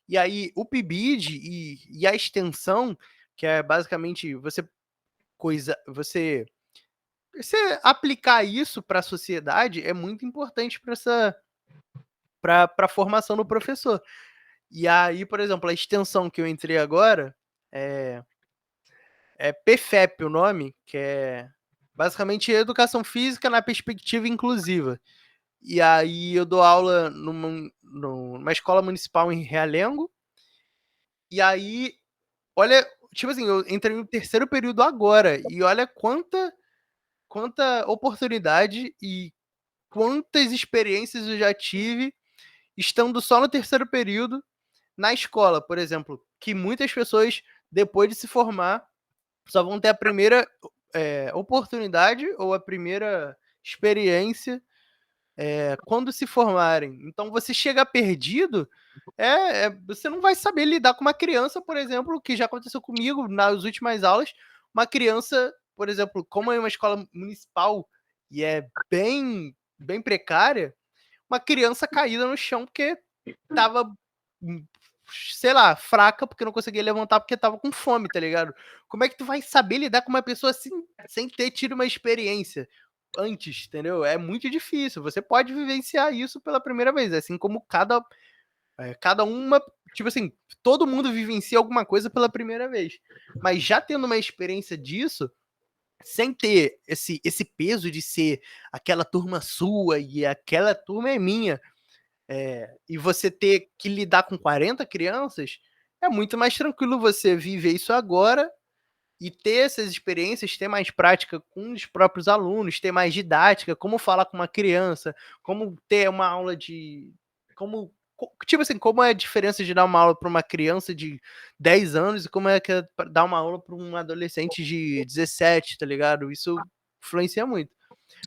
E aí, o PIBID e a extensão, que é basicamente você aplicar isso para a sociedade é muito importante para a formação do professor. E aí, por exemplo, a extensão que eu entrei agora é PFEP o nome, que é basicamente educação física na perspectiva inclusiva. E aí eu dou aula numa escola municipal em Realengo. E aí, olha, tipo assim, eu entrei no terceiro período agora. E olha quanta oportunidade e quantas experiências eu já tive estando só no terceiro período na escola, por exemplo, que muitas pessoas, depois de se formar, só vão ter a primeira oportunidade ou a primeira experiência quando se formarem. Então, você chega perdido, você não vai saber lidar com uma criança, por exemplo, que já aconteceu comigo nas últimas aulas. Uma criança, por exemplo, como é uma escola municipal e é bem, bem precária, uma criança caída no chão porque estava sei lá, fraca, porque não conseguia levantar porque estava com fome, tá ligado? Como é que tu vai saber lidar com uma pessoa assim, sem ter tido uma experiência antes, entendeu? É muito difícil. Você pode vivenciar isso pela primeira vez, assim como cada uma, tipo assim, todo mundo vivencia alguma coisa pela primeira vez. Mas já tendo uma experiência disso, sem ter esse peso de ser aquela turma sua e aquela turma é minha, e você ter que lidar com 40 crianças, é muito mais tranquilo você viver isso agora e ter essas experiências, ter mais prática com os próprios alunos, ter mais didática, como falar com uma criança, como ter uma aula de. Como. Tipo assim, como é a diferença de dar uma aula para uma criança de 10 anos e como é que é dar uma aula para um adolescente de 17, tá ligado? Isso influencia muito.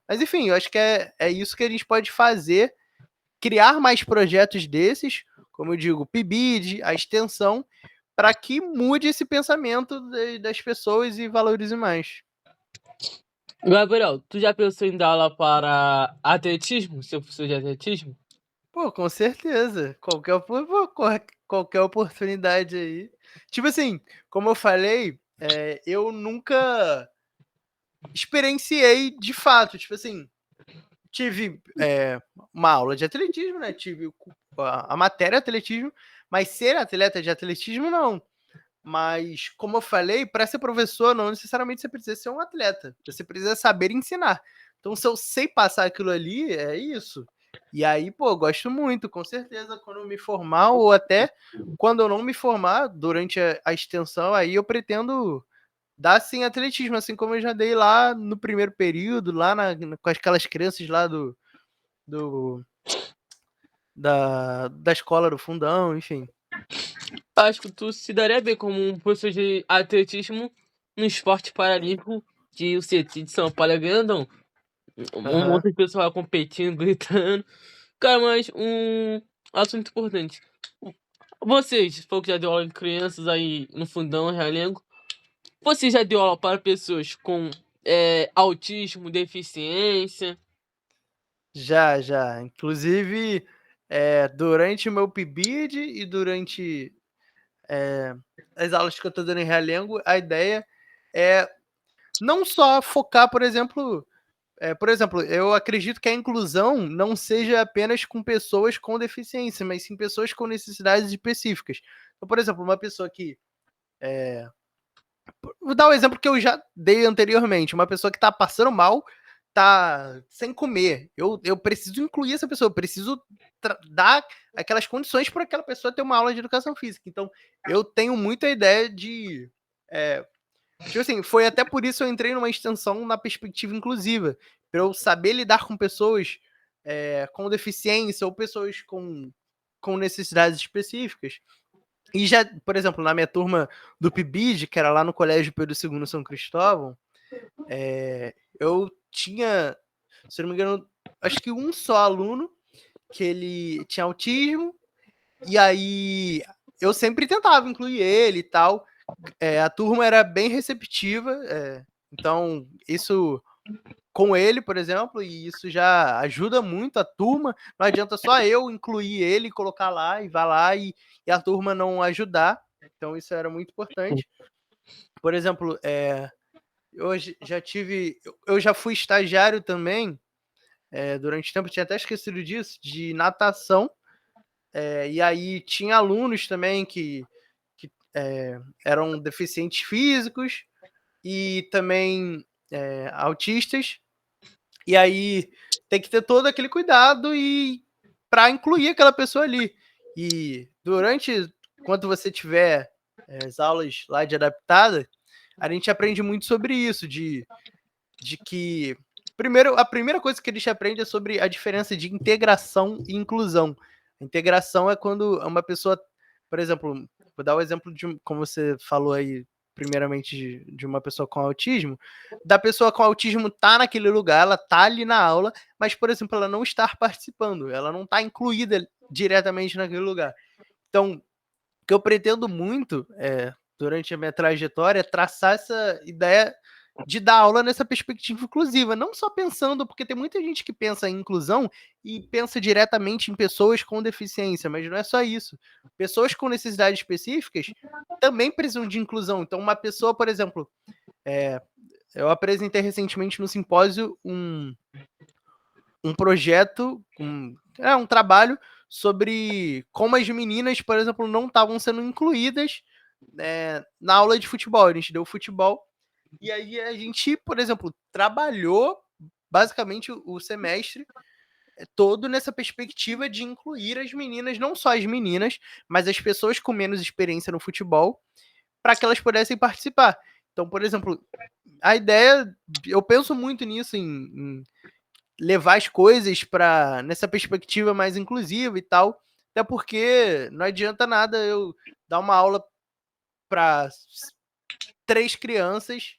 Mas enfim, eu acho que é isso que a gente pode fazer, criar mais projetos desses, como eu digo, PIBID, a extensão, para que mude esse pensamento das pessoas e valorize mais. Gabriel, tu já pensou em dar aula para atletismo? Ser professor de atletismo? Pô, com certeza. Qualquer oportunidade aí. Tipo assim, como eu falei, eu nunca experienciei de fato. Tipo assim, tive uma aula de atletismo, né? Tive a matéria atletismo, mas ser atleta de atletismo, não. Mas, como eu falei, para ser professor, não necessariamente você precisa ser um atleta. Você precisa saber ensinar. Então, se eu sei passar aquilo ali, é isso. E aí, pô, gosto muito, com certeza, quando eu me formar, ou até quando eu não me formar, durante a extensão, aí eu pretendo dar sim atletismo, assim como eu já dei lá no primeiro período, lá com aquelas crianças lá do da escola do fundão, enfim. Acho que tu se daria bem como um professor de atletismo no esporte paralímpico que o CT de São Paulo é grandão. Um Aham. monte de pessoal competindo, gritando. Cara, mas um assunto importante. Vocês, falou que já deu aula em crianças aí no Fundão, Realengo. Você já deu aula para pessoas com autismo, deficiência? Já, já. Inclusive, durante o meu PIBID e durante as aulas que eu estou dando em Realengo, a ideia é não só focar, por exemplo, eu acredito que a inclusão não seja apenas com pessoas com deficiência, mas sim pessoas com necessidades específicas. Então, por exemplo, uma pessoa que. Vou dar um exemplo que eu já dei anteriormente. Uma pessoa que está passando mal, tá sem comer. Eu preciso incluir essa pessoa, eu preciso dar aquelas condições para aquela pessoa ter uma aula de educação física. Então, eu tenho muita ideia de. É, tipo assim, foi até por isso eu entrei numa extensão na perspectiva inclusiva, para eu saber lidar com pessoas com deficiência ou pessoas com necessidades específicas. E já, por exemplo, na minha turma do PIBID, que era lá no Colégio Pedro II São Cristóvão, eu tinha, se não me engano, acho que um só aluno que ele tinha autismo, e aí eu sempre tentava incluir ele e tal. A turma era bem receptiva, então isso com ele, por exemplo, e isso já ajuda muito a turma. Não adianta só eu incluir ele, colocar lá e vá lá e a turma não ajudar. Então isso era muito importante. Por exemplo, eu já fui estagiário também, durante tempo, tinha até esquecido disso, de natação. E aí tinha alunos também que eram deficientes físicos e também autistas. E aí tem que ter todo aquele cuidado e para incluir aquela pessoa ali. E quando você tiver as aulas lá de adaptada, a gente aprende muito sobre isso, de que primeiro a primeira coisa que a gente aprende é sobre a diferença de integração e inclusão. A integração é quando uma pessoa, por exemplo, vou dar o exemplo como você falou aí primeiramente de uma pessoa com autismo, da pessoa com autismo tá naquele lugar, ela tá ali na aula, mas por exemplo, ela não está participando, ela não está incluída diretamente naquele lugar. Então, o que eu pretendo muito durante a minha trajetória é traçar essa ideia de dar aula nessa perspectiva inclusiva, não só pensando, porque tem muita gente que pensa em inclusão e pensa diretamente em pessoas com deficiência, mas não é só isso. Pessoas com necessidades específicas também precisam de inclusão. Então, uma pessoa, por exemplo, eu apresentei recentemente no simpósio um projeto, um trabalho sobre como as meninas, por exemplo, não estavam sendo incluídas na aula de futebol. A gente deu futebol e aí a gente, por exemplo, trabalhou basicamente o semestre todo nessa perspectiva de incluir as meninas, não só as meninas, mas as pessoas com menos experiência no futebol, para que elas pudessem participar. Então, por exemplo, a ideia, eu penso muito nisso, em levar as coisas para nessa perspectiva mais inclusiva e tal, até porque não adianta nada eu dar uma aula para 3 crianças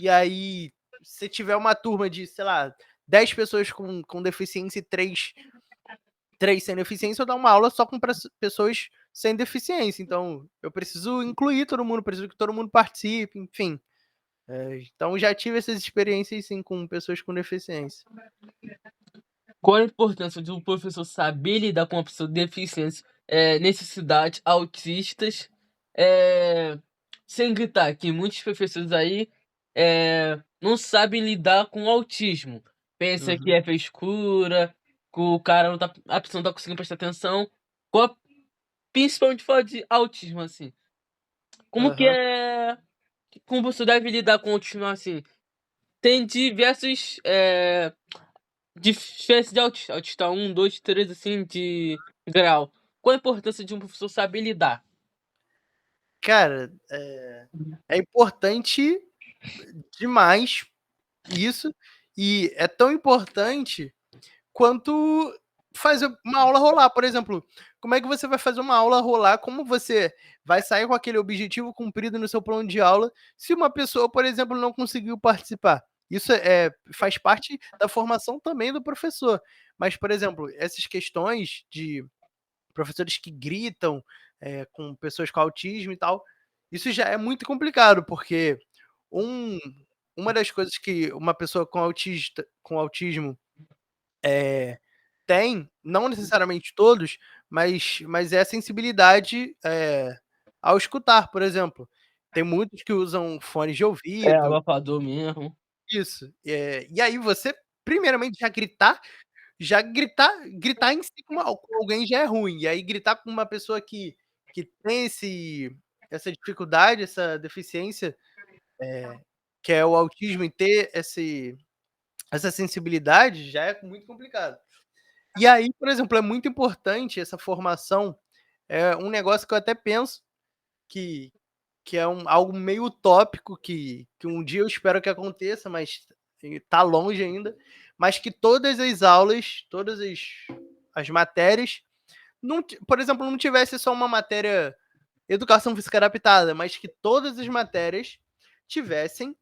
e aí se tiver uma turma de, sei lá, 10 pessoas com deficiência e 3 sem deficiência, eu dar uma aula só com pessoas sem deficiência. Então, eu preciso incluir todo mundo, preciso que todo mundo participe, enfim. Então, já tive essas experiências, sim, com pessoas com deficiência. Qual a importância de um professor saber lidar com uma pessoa com deficiência, necessidades, autistas, sem gritar, que muitos professores aí não sabem lidar com o autismo. Pensa que Uhum, é frescura, que o cara não tá, a pessoa não tá conseguindo prestar atenção. Principalmente fala de autismo, assim. Como que aham. é. Como você deve lidar com o autismo assim? Tem diversos. Diferença de autista. Autista 1, 2, 3, assim, de grau. Qual a importância de um professor saber lidar? Cara, é importante demais isso, e é tão importante quanto fazer uma aula rolar. Por exemplo, como é que você vai fazer uma aula rolar? Como você vai sair com aquele objetivo cumprido no seu plano de aula se uma pessoa, por exemplo, não conseguiu participar? Isso faz parte da formação também do professor. Mas, por exemplo, essas questões de professores que gritam com pessoas com autismo e tal, isso já é muito complicado, porque um, uma das coisas que uma pessoa com autismo tem, não necessariamente todos, mas é a sensibilidade ao escutar, por exemplo. Tem muitos que usam fones de É, ouvido, abafador mesmo. isso. E aí você, primeiramente, gritar em si com alguém já é ruim. E aí gritar com uma pessoa que tem essa dificuldade, essa deficiência, que é o autismo, e ter essa sensibilidade já é muito complicado. E aí, por exemplo, é muito importante essa formação. É um negócio que eu até penso que, que é algo meio utópico, que um dia eu espero que aconteça, mas está longe ainda. Mas que todas as aulas, todas as matérias, não, por exemplo, não tivesse só uma matéria educação física adaptada, mas que todas as matérias tivessem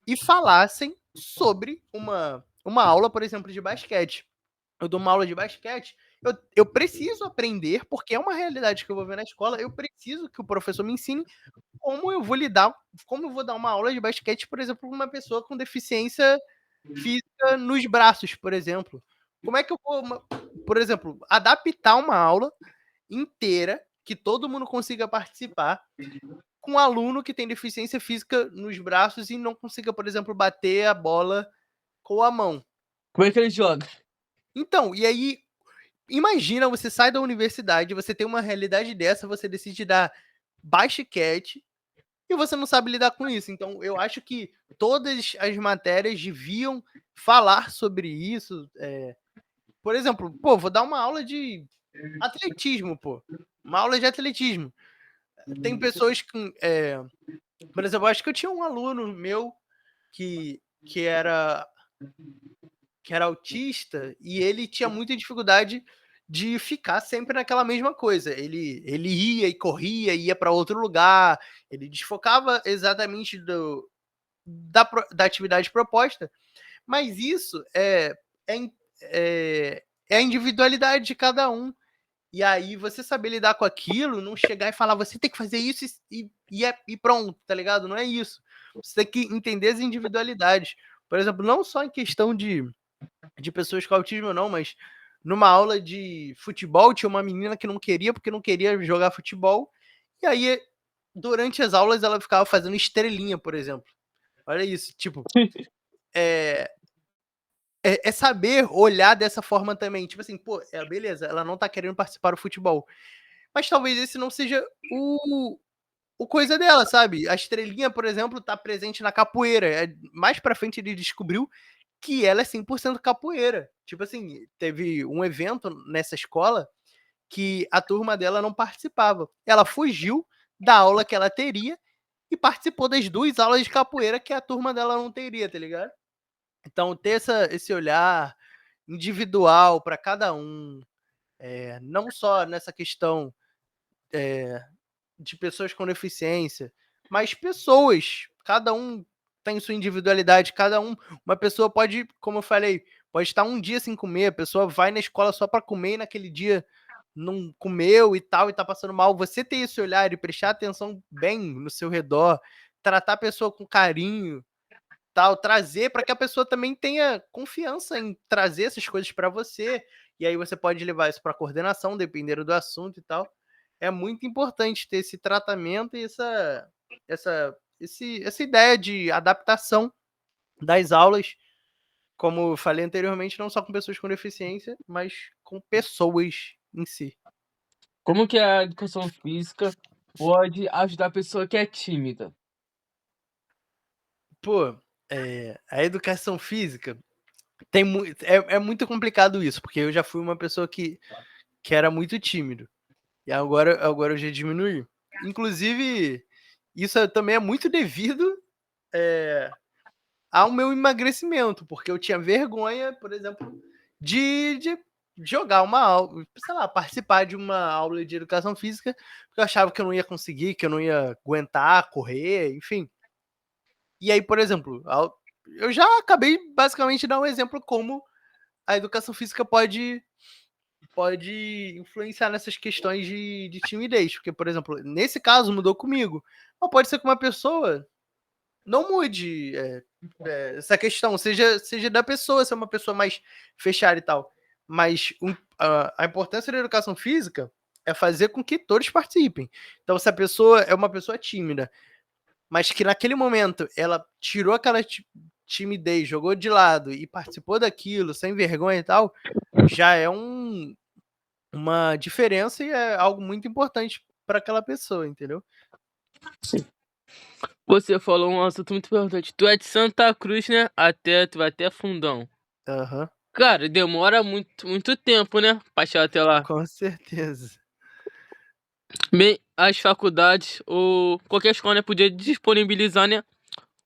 e falassem sobre uma aula, por exemplo, de basquete. Eu dou uma aula de basquete, eu preciso aprender, porque é uma realidade que eu vou ver na escola, eu preciso que o professor me ensine como eu vou dar uma aula de basquete, por exemplo, para uma pessoa com deficiência física nos braços, por exemplo. Como é que eu vou, por exemplo, adaptar uma aula inteira que todo mundo consiga participar com um aluno que tem deficiência física nos braços e não consiga, por exemplo, bater a bola com a mão. Como é que ele joga? Então, e aí, imagina, você sai da universidade, você tem uma realidade dessa, você decide dar basquete e você não sabe lidar com isso. Então, eu acho que todas as matérias deviam falar sobre isso. Por exemplo, pô, vou dar uma aula de atletismo, pô. Uma aula de atletismo. Tem pessoas com. Por exemplo, eu acho que eu tinha um aluno meu que, que era que era autista e ele tinha muita dificuldade de ficar sempre naquela mesma coisa. Ele ia e corria, ia para outro lugar, ele desfocava exatamente da atividade proposta, mas isso é, é a individualidade de cada um. E aí você saber lidar com aquilo, não chegar e falar, você tem que fazer isso e pronto, tá ligado? Não é isso. Você tem que entender as individualidades. Por exemplo, não só em questão de pessoas com autismo ou não, mas numa aula de futebol tinha uma menina que não queria porque não queria jogar futebol. E aí, durante as aulas, ela ficava fazendo estrelinha, por exemplo. Olha isso, tipo, é, é saber olhar dessa forma também. Tipo assim, pô, beleza, ela não tá querendo participar do futebol. Mas talvez esse não seja o coisa dela, sabe? A estrelinha, por exemplo, tá presente na capoeira. Mais pra frente ele descobriu que ela é 100% capoeira. Tipo assim, teve um evento nessa escola que a turma dela não participava. Ela fugiu da aula que ela teria e participou das 2 aulas de capoeira que a turma dela não teria, tá ligado? Então, ter esse olhar individual para cada um, não só nessa questão de pessoas com deficiência, mas pessoas, cada um tem sua individualidade, cada um, uma pessoa pode, como eu falei, pode estar um dia sem comer, a pessoa vai na escola só para comer e naquele dia não comeu e tal, e tá passando mal. Você ter esse olhar e prestar atenção bem no seu redor, tratar a pessoa com carinho, tal, trazer para que a pessoa também tenha confiança em trazer essas coisas para você, e aí você pode levar isso para coordenação, dependendo do assunto e tal. É muito importante ter esse tratamento e essa ideia de adaptação das aulas, como eu falei anteriormente, não só com pessoas com deficiência, mas com pessoas em si. Como que a educação física pode ajudar a pessoa que é tímida? Pô, a educação física tem é muito complicado isso, porque eu já fui uma pessoa que era muito tímido. E agora eu já diminui. Inclusive, também é muito devido, ao meu emagrecimento, porque eu tinha vergonha, por exemplo, de jogar uma aula, sei lá, participar de uma aula de educação física, porque eu achava que eu não ia conseguir, que eu não ia aguentar correr, enfim. E aí, por exemplo, eu já acabei basicamente de dar um exemplo como a educação física pode influenciar nessas questões de timidez. Porque, por exemplo, nesse caso mudou comigo. Mas pode ser que uma pessoa não mude essa questão, seja da pessoa, ser uma pessoa mais fechada e tal. Mas a importância da educação física é fazer com que todos participem. Então, se a pessoa é uma pessoa tímida, mas que naquele momento ela tirou aquela timidez, jogou de lado e participou daquilo sem vergonha e tal, já é uma diferença e é algo muito importante para aquela pessoa, entendeu? Você falou um assunto muito importante. Tu é de Santa Cruz, né? Tu vai até Fundão. Aham, Cara, demora muito tempo, né? Pra chegar até lá. com certeza. Bem, as faculdades ou qualquer escola, né, podia disponibilizar, né,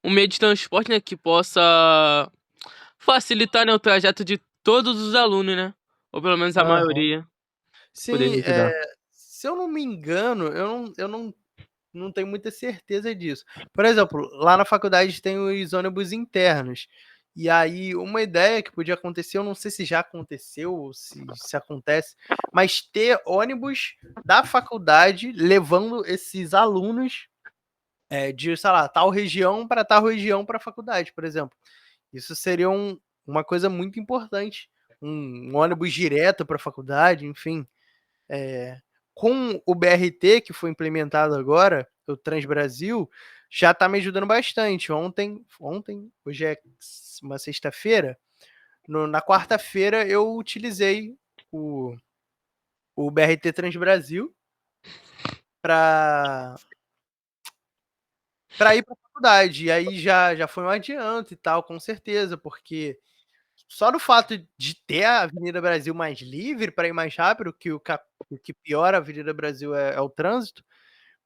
um meio de transporte, né, que possa facilitar, né, o trajeto de todos os alunos, né? Ou pelo menos a Aham. maioria. Sim, Poderia ajudar. se eu não me engano, eu não tenho muita certeza disso. Por exemplo, lá na faculdade tem os ônibus internos. E aí, uma ideia que podia acontecer, eu não sei se já aconteceu ou se acontece, mas ter ônibus da faculdade levando esses alunos de, sei lá, tal região para tal região para a faculdade, por exemplo. Isso seria uma coisa muito importante. Um ônibus direto para a faculdade, enfim. Com o BRT que foi implementado agora, o Transbrasil, já está me ajudando bastante. Hoje é uma sexta-feira, na quarta-feira eu utilizei o, o BRT Transbrasil para ir para a faculdade. E aí já foi um adianto e tal, com certeza, porque só do fato de ter a Avenida Brasil mais livre para ir mais rápido, o que piora a Avenida Brasil é o trânsito.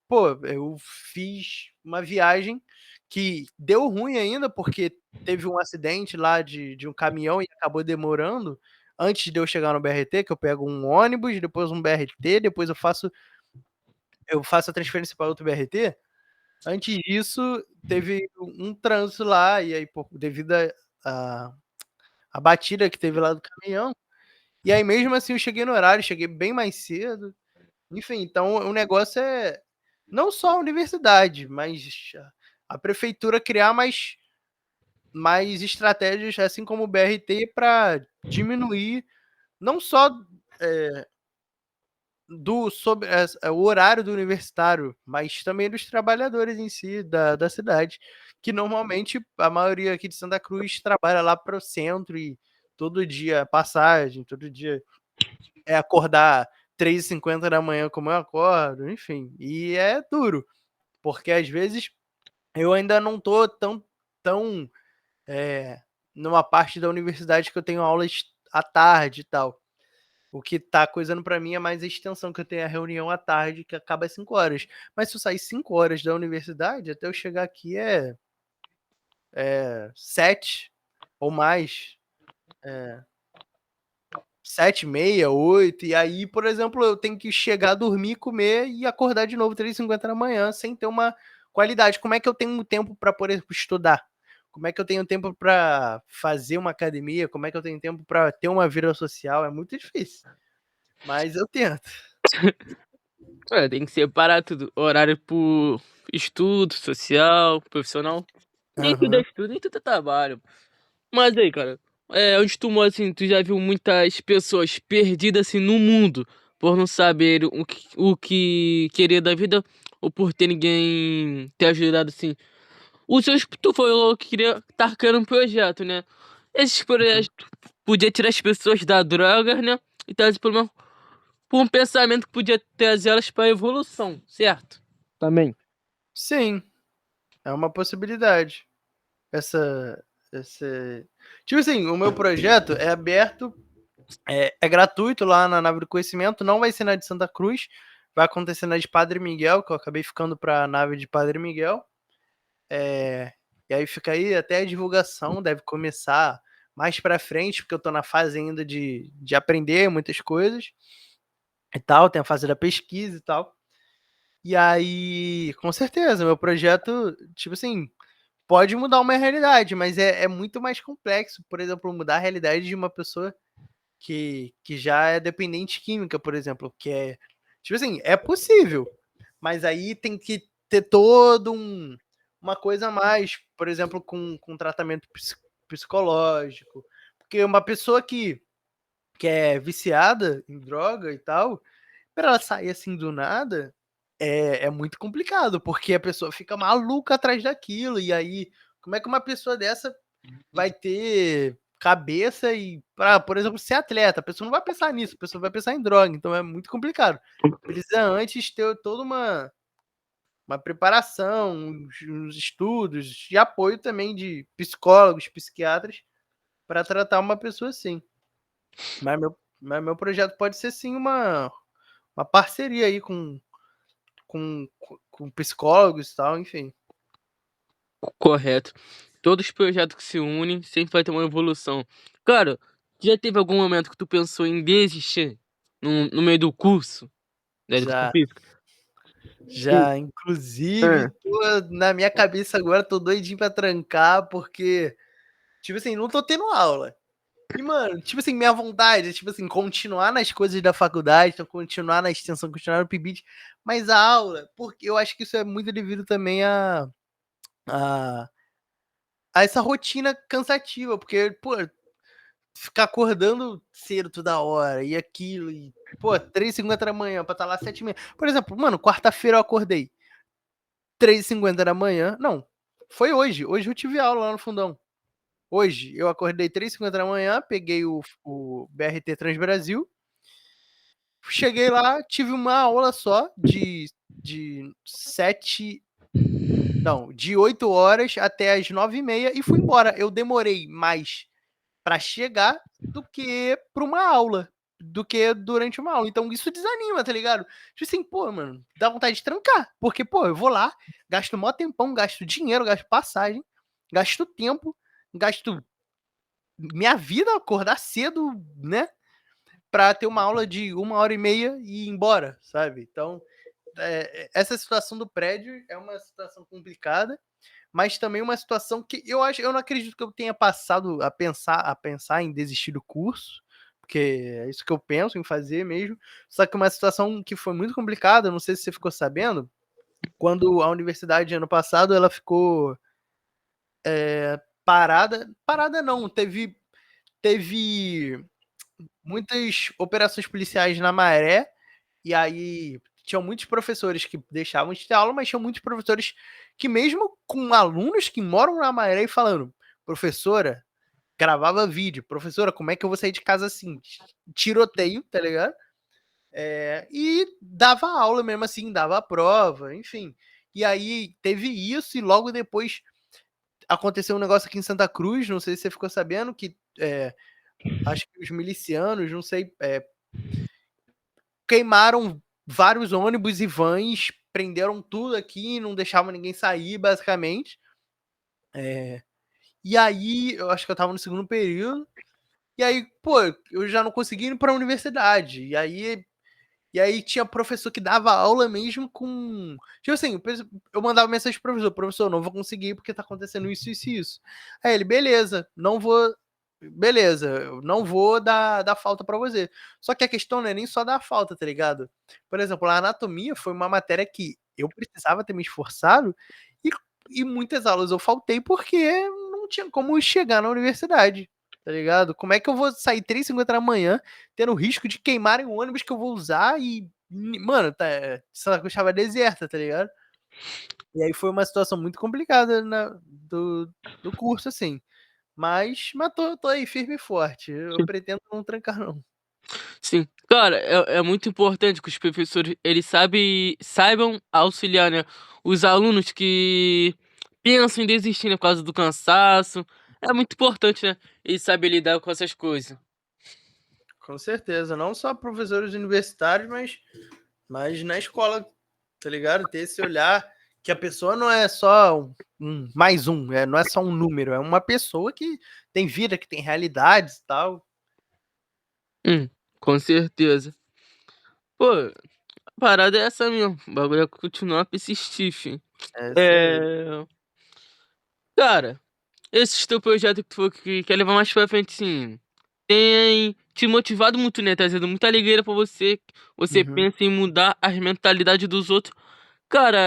Pô, eu fiz uma viagem que deu ruim ainda, porque teve um acidente lá de um caminhão e acabou demorando antes de eu chegar no BRT, que eu pego um ônibus, depois um BRT, depois eu faço a transferência para outro BRT. Antes disso, teve um trânsito lá, e aí, pô, devido a a batida que teve lá do caminhão, E aí mesmo assim eu cheguei no horário, cheguei bem mais cedo. Enfim, então o negócio é não só a universidade, mas a prefeitura criar mais estratégias, assim como o BRT, para diminuir não só, eh, o horário do universitário, mas também dos trabalhadores em si da cidade, que normalmente a maioria aqui de Santa Cruz trabalha lá para o centro e todo dia passagem, todo dia é acordar 3h50 como eu acordo, enfim, e é duro, porque às vezes eu ainda não tô tão, eh, numa parte da universidade que eu tenho aulas à tarde e tal. O que tá coisando pra mim é mais a extensão, que eu tenho a reunião à tarde, que acaba às 5 horas. Mas se eu sair 5 horas da universidade, até eu chegar aqui é 7 ou mais, é 7h30, 8, e aí, por exemplo, eu tenho que chegar, dormir, comer e acordar de novo 3h50 sem ter uma qualidade. Como é que eu tenho tempo para, por exemplo, estudar? Como é que eu tenho tempo para fazer uma academia? Como é que eu tenho tempo para ter uma vida social? É muito difícil, mas eu tento. É, tem que separar tudo. Horário por estudo, social, profissional. Nem tudo é Aham. estudo, nem tudo é trabalho. Mas aí, cara, onde tu mora, assim, tu já viu muitas pessoas perdidas, assim, no mundo por não saber o que querer da vida ou por ter ninguém ter ajudado, assim. O seu, tu falou que queria estar criando um projeto, né? Esses projetos podia tirar as pessoas da droga, né? E trazer pelo menos por um pensamento que podia trazer elas para evolução, certo? Também. Sim, é uma possibilidade. Essa essa tipo assim, o meu projeto é aberto, é gratuito lá na Nave do Conhecimento, não vai ser na de Santa Cruz, vai acontecer na de Padre Miguel, que eu acabei ficando pra nave de Padre Miguel. E aí fica aí até a divulgação, deve começar mais pra frente, porque eu tô na fase ainda de aprender muitas coisas e tal, tem a fase da pesquisa e tal. E aí, com certeza, meu projeto, tipo assim, pode mudar uma realidade, mas é muito mais complexo, por exemplo, mudar a realidade de uma pessoa que já é dependente química, por exemplo, que é tipo assim, é possível, mas aí tem que ter todo uma coisa a mais, por exemplo, com tratamento psicológico, porque uma pessoa que é viciada em droga e tal, para ela sair assim do nada, é muito complicado, porque a pessoa fica maluca atrás daquilo, e aí, como é que uma pessoa dessa vai ter cabeça e pra, por exemplo, ser atleta? A pessoa não vai pensar nisso, a pessoa vai pensar em droga, então é muito complicado. Precisa antes ter toda uma preparação, uns estudos de apoio também de psicólogos, psiquiatras, para tratar uma pessoa assim. Mas meu projeto pode ser sim uma parceria aí com psicólogos e tal, enfim. Correto. Todos os projetos que se unem sempre vai ter uma evolução. Cara, já teve algum momento que tu pensou em desistir no meio do curso da educação Já, física? Sim. já, inclusive, Ah, tô na minha cabeça agora, tô doidinho pra trancar, porque, tipo assim, não tô tendo aula. E, mano, tipo assim, minha vontade é, tipo assim, continuar nas coisas da faculdade, então continuar na extensão, continuar no PIBID, mas a aula, porque eu acho que isso é muito devido também a, a essa rotina cansativa, porque, pô, ficar acordando cedo toda hora e aquilo, e, pô, 3h50 pra estar lá 7h30. Por exemplo, mano, quarta-feira eu acordei 3h50, não, foi hoje, hoje eu tive aula lá no fundão. Hoje eu acordei 3h50, peguei o BRT Transbrasil, cheguei lá, tive uma aula só de 7, não, de 8 horas até as 9h30 e fui embora. Eu demorei mais para chegar do que para uma aula, do que durante uma aula. Então isso desanima, tá ligado? Tipo assim, pô, mano, dá vontade de trancar, porque, pô, eu vou lá, gasto mó tempão, gasto dinheiro, gasto passagem, gasto tempo, gasto minha vida, acordar cedo, né, pra ter uma aula de 1h30 e ir embora, sabe? Então, essa situação do prédio é uma situação complicada, mas também uma situação que eu não acredito que eu tenha passado a pensar em desistir do curso, porque é isso que eu penso em fazer mesmo. Só que uma situação que foi muito complicada, não sei se você ficou sabendo, quando a universidade ano passado ela ficou parada não, teve muitas operações policiais na Maré, e aí tinham muitos professores que deixavam de ter aula, mas tinham muitos professores que mesmo com alunos que moram na Maré e falando: "Professora", gravava vídeo: "Professora, como é que eu vou sair de casa assim?". Tiroteio, tá ligado? E dava aula mesmo assim, dava a prova, enfim. E aí teve isso e logo depois aconteceu um negócio aqui em Santa Cruz, não sei se você ficou sabendo, que acho que os milicianos, não sei, queimaram vários ônibus e vans, prenderam tudo aqui, não deixavam ninguém sair, basicamente. E aí, eu acho que eu estava no segundo período, e aí, pô, eu já não conseguia ir para a universidade. E aí tinha professor que dava aula mesmo com. Tipo assim, eu mandava mensagem pro professor: "Professor, não vou conseguir porque tá acontecendo isso, isso e isso". Aí ele: "Beleza, não vou. Beleza, eu não vou dar falta pra você". Só que a questão não é nem só dar falta, tá ligado? Por exemplo, a anatomia foi uma matéria que eu precisava ter me esforçado e, e muitas aulas eu faltei porque não tinha como chegar na universidade, tá ligado? Como é que eu vou sair 3h50 da manhã tendo risco de queimarem o ônibus que eu vou usar e, mano, Santa Cruz estava deserta, tá ligado? E aí foi uma situação muito complicada do curso, assim. Mas tô aí firme e forte. Eu pretendo não trancar, não. Sim. Cara, é muito importante que os professores eles saibam auxiliar, né, os alunos que pensam em desistir, né, por causa do cansaço. É muito importante, né, eles saberem lidar com essas coisas. Com certeza. Não só professores universitários, mas na escola, tá ligado? Ter esse olhar que a pessoa não é só mais um, não é só um número, é uma pessoa que tem vida, que tem realidades e tal. Hum, com certeza. Pô, a parada é essa mesmo, o bagulho é continuar a persistir, fi. É isso aí. É, cara, esse teu projeto que tu falou que quer levar mais pra frente, sim, tem te motivado muito, né, trazendo muita alegria pra você, você Uhum. pensa em mudar as mentalidades dos outros. Cara,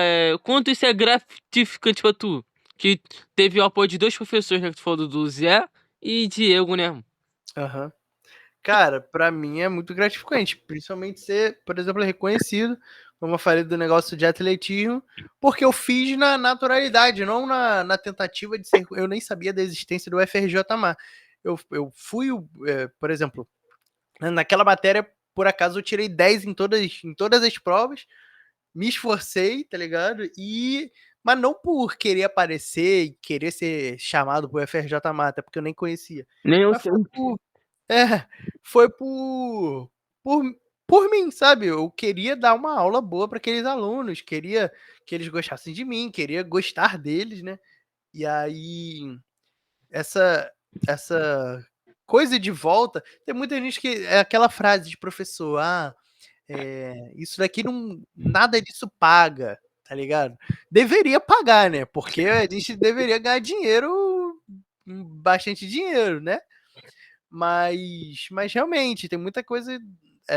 quanto isso é gratificante pra tu? Que teve o apoio de 2 professores, né, que tu falou do Zé e Diego, né. Aham. Cara, pra mim é muito gratificante, principalmente ser, por exemplo, reconhecido, como eu falei do negócio de atletismo, porque eu fiz na naturalidade, não na tentativa de ser. Eu nem sabia da existência do FRJ-mar. Eu fui, por exemplo, naquela matéria, por acaso, eu tirei 10 em todas as provas, me esforcei, tá ligado? Mas não por querer aparecer e querer ser chamado pro FRJ-mar, até porque eu nem conhecia. Nem eu Mas sei. é, foi por por mim, sabe, eu queria dar uma aula boa para aqueles alunos, queria que eles gostassem de mim, queria gostar deles, né. E aí, essa essa coisa de volta tem muita gente que é aquela frase de professor: "Ah, isso daqui não nada disso paga", tá ligado? Deveria pagar, né, porque a gente deveria ganhar dinheiro, bastante dinheiro, né. Mas realmente tem muita coisa,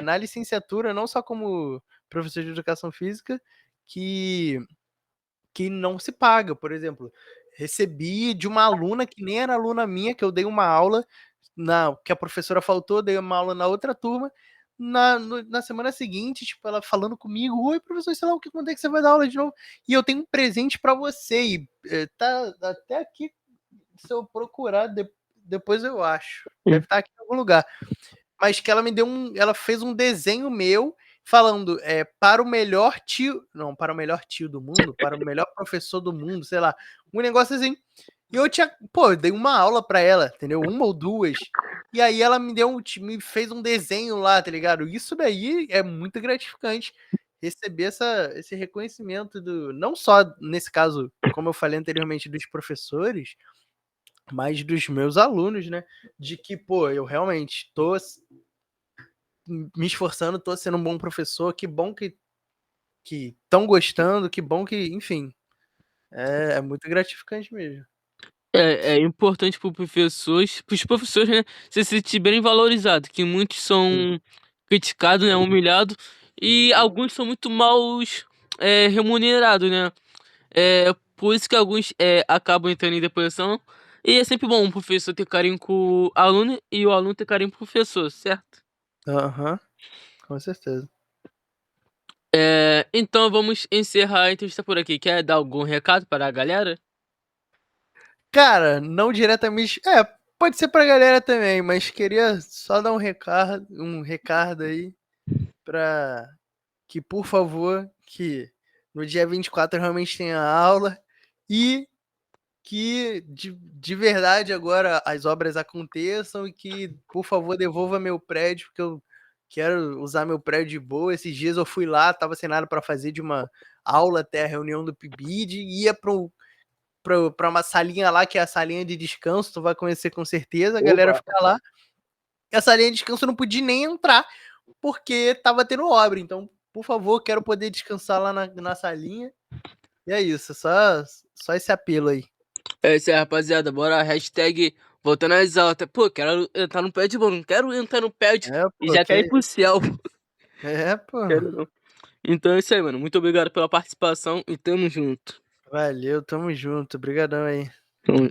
na licenciatura, não só como professor de educação física, que que não se paga. Por exemplo, recebi de uma aluna que nem era aluna minha, que eu dei uma aula que a professora faltou, dei uma aula na outra turma, na semana seguinte, tipo, ela falando comigo: "Oi, professor, sei lá o que, quando é que você vai dar aula de novo? E eu tenho um presente para você", e, tá até aqui, se eu procurar depois eu acho. Deve estar aqui em algum lugar. Mas que ela fez um desenho meu falando, para o melhor tio não, para o melhor tio do mundo, para o melhor professor do mundo, sei lá, um negócio assim. E eu dei uma aula pra ela, entendeu? Uma ou duas. E aí ela me fez um desenho lá, tá ligado? Isso daí é muito gratificante, receber esse reconhecimento não só nesse caso, como eu falei anteriormente, dos professores, mas dos meus alunos, né, de que, pô, eu realmente tô me esforçando, tô sendo um bom professor, que bom que estão gostando, que bom que, enfim, é muito gratificante mesmo. É importante para os professores, né, se sentirem valorizados, que muitos Sim. são criticados, né, humilhados, e alguns são muito maus, remunerados, né. Por isso que alguns, acabam entrando em depressão, e é sempre bom um professor ter carinho com o aluno e o aluno ter carinho com o professor, certo? Aham, com certeza. Então vamos encerrar a entrevista por aqui. Quer dar algum recado para a galera? Cara, não diretamente pode ser pra galera também, mas queria só dar um recado aí pra que, por favor, que no dia 24 realmente tenha aula e que de verdade agora as obras aconteçam e que, por favor, devolva meu prédio, porque eu quero usar meu prédio de boa. Esses dias eu fui lá, estava sem nada para fazer de uma aula até a reunião do PIBID, ia para uma salinha lá, que é a salinha de descanso, tu vai conhecer com certeza, a galera Oba! fica lá. E a salinha de descanso eu não pude nem entrar, porque estava tendo obra. Então, por favor, quero poder descansar lá na salinha. E é isso, só esse apelo aí. É isso aí, rapaziada. Bora, hashtag voltando às aulas. Pô, quero entrar no prédio bom, não quero entrar no prédio É, e pô, já que quero ir pro céu. pô. Quero não. Então é isso aí, mano. Muito obrigado pela participação e tamo junto. Valeu, tamo junto. Obrigadão aí. Tamo